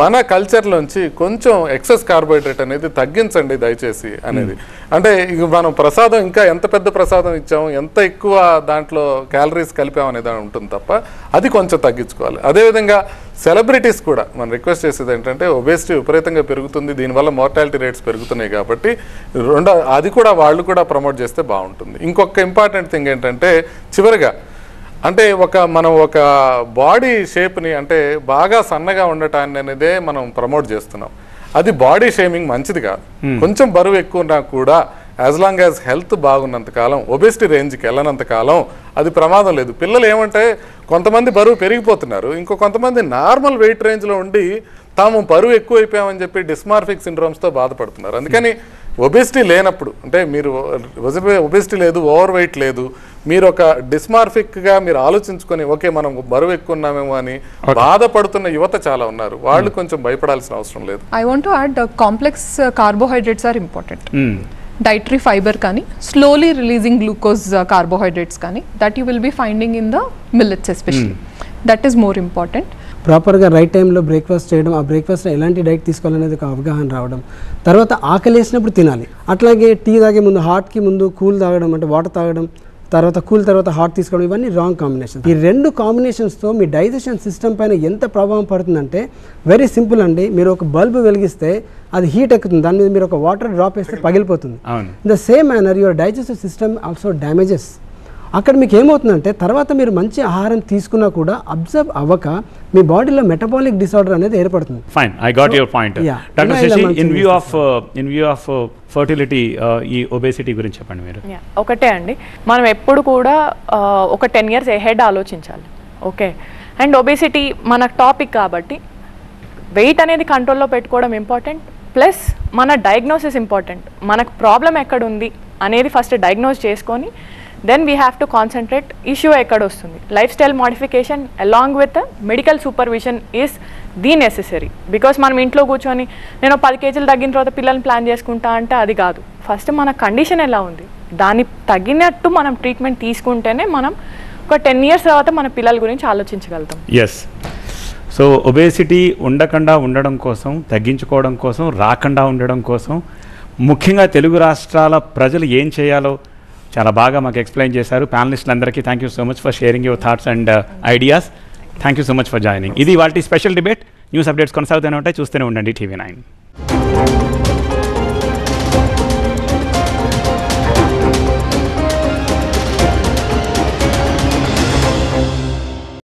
మన కల్చర్లోంచి కొంచెం ఎక్సెస్ కార్బోహైడ్రేట్ అనేది తగ్గించండి దయచేసి అనేది. అంటే ఇక మనం ప్రసాదం ఇంకా ఎంత పెద్ద ప్రసాదం ఇచ్చాము, ఎంత ఎక్కువ దాంట్లో క్యాలరీస్ కలిపామనేది ఉంటుంది తప్ప అది కొంచెం తగ్గించుకోవాలి. అదేవిధంగా సెలబ్రిటీస్ కూడా మనం రిక్వెస్ట్ చేసేది ఏంటంటే ఒబేసిటీ విపరీతంగా పెరుగుతుంది, దీనివల్ల మార్టాలిటీ రేట్స్ పెరుగుతున్నాయి కాబట్టి అది కూడా వాళ్ళు కూడా ప్రమోట్ చేస్తే బాగుంటుంది. ఇంకొక ఇంపార్టెంట్ థింగ్ ఏంటంటే చివరిగా అంటే మనం ఒక బాడీ షేప్ని అంటే బాగా సన్నగా ఉండటాన్ని అనేదే మనం ప్రమోట్ చేస్తున్నాం. అది బాడీ షేమింగ్ మంచిది కాదు. కొంచెం బరువు ఎక్కువ ఉన్నా కూడా యాజ్ లాంగ్ యాజ్ హెల్త్ బాగున్నంత కాలం, ఒబేసిటీ రేంజ్కి వెళ్ళనంత కాలం అది ప్రమాదం లేదు. పిల్లలు ఏమంటే కొంతమంది బరువు పెరిగిపోతున్నారు, ఇంకో కొంతమంది నార్మల్ వెయిట్ రేంజ్లో ఉండి తాము బరువు ఎక్కువ అయిపోయామని చెప్పి డిస్మార్ఫిక్ సిండ్రోమ్స్తో బాధపడుతున్నారు. అందుకని ఒబేసిటీ లేనప్పుడు అంటే మీరు ఒబేసిటీ లేదు, ఓవర్ వెయిట్ లేదు, మీరు ఒక డిస్మార్ఫిక్గా మీరు ఆలోచించుకొని ఓకే మనం బరువు ఎక్కువ ఉన్నామేమో అని బాధపడుతున్న యువత చాలా ఉన్నారు. వాళ్ళు కొంచెం భయపడాల్సిన అవసరం లేదు. I want to add complex carbohydrates are important. Dietary fibre కానీ స్లోలీ రిలీజింగ్ గ్లూకోజ్ కార్బోహైడ్రేట్స్ కానీ that you will be finding in the millets especially. That is more important. ప్రాపర్గా రైట్ టైంలో బ్రేక్ఫాస్ట్ చేయడం, ఆ బ్రేక్ఫాస్ట్లో ఎలాంటి డైట్ తీసుకోవాలనేది ఒక అవగాహన రావడం, తర్వాత ఆకలి వేసినప్పుడు తినాలి. అట్లాగే టీ తాగే ముందు హాట్కి ముందు కూల్ తాగడం, అంటే వాటర్ తాగడం, తర్వాత కూల్ తర్వాత హాట్ తీసుకోవడం, ఇవన్నీ రాంగ్ కాంబినేషన్. ఈ 2 కాంబినేషన్స్తో మీ డైజెషన్ సిస్టమ్ పైన ఎంత ప్రభావం పడుతుందంటే వెరీ సింపుల్ అండి. మీరు ఒక బల్బ్ వెలిగిస్తే అది హీట్ ఎక్కుతుంది, దాని మీద మీరు ఒక వాటర్ డ్రాప్ వేస్తే పగిలిపోతుంది. In the same manner your digestive system also damages. అక్కడ మీకు ఏమవుతుందంటే తర్వాత మీరు మంచి ఆహారం తీసుకున్నా కూడా అబ్జర్వ్ అవ్వక మీ బాడీలో మెటబాలిక్ డిసార్డర్ అనేది ఏర్పడుతుంది. Fine, I got your point. Doctor Shashi, in view of fertility ఈ ఒబేసిటీ గురించి చెప్పండి మీరు. ఒకటే అండి, మనం ఎప్పుడు కూడా ఒక 10 years ahead ఆలోచించాలి. ఓకే, అండ్ ఒబేసిటీ మన టాపిక్ కాబట్టి వెయిట్ అనేది కంట్రోల్లో పెట్టుకోవడం ఇంపార్టెంట్, ప్లస్ మన డయాగ్నోసిస్ ఇంపార్టెంట్. మనకు ప్రాబ్లం ఎక్కడ ఉంది అనేది ఫస్ట్ డయాగ్నోస్ చేసుకొని then we have to concentrate issue ఎక్కడ వస్తుంది. Lifestyle modification along with medical supervision is the necessary. Because మనం ఇంట్లో కూర్చొని నేను 10 kgs తగ్గిన తర్వాత పిల్లల్ని ప్లాన్ చేసుకుంటా అంటే అది కాదు. ఫస్ట్ మన కండిషన్ ఎలా ఉంది, దాన్ని తగ్గినట్టు మనం ట్రీట్మెంట్ తీసుకుంటేనే మనం ఒక 10 years తర్వాత మన పిల్లల గురించి ఆలోచించగలుగుతాం. ఎస్, సో ఒబేసిటీ ఉండకుండా ఉండడం కోసం, తగ్గించుకోవడం కోసం, రాకుండా ఉండడం కోసం ముఖ్యంగా తెలుగు రాష్ట్రాల ప్రజలు ఏం చేయాలో చాలా బాగా మాకు ఎక్స్ప్లెయిన్ చేశారు. ప్యానలిస్టులందరికీ thank you so much for sharing your thoughts and ideas. Thank you so much for joining. ఇది వాటి స్పెషల్ డిబేట్. న్యూస్ అప్డేట్స్ కొనసాగుతూనే ఉంటాయి, చూస్తూనే ఉండండి TV9.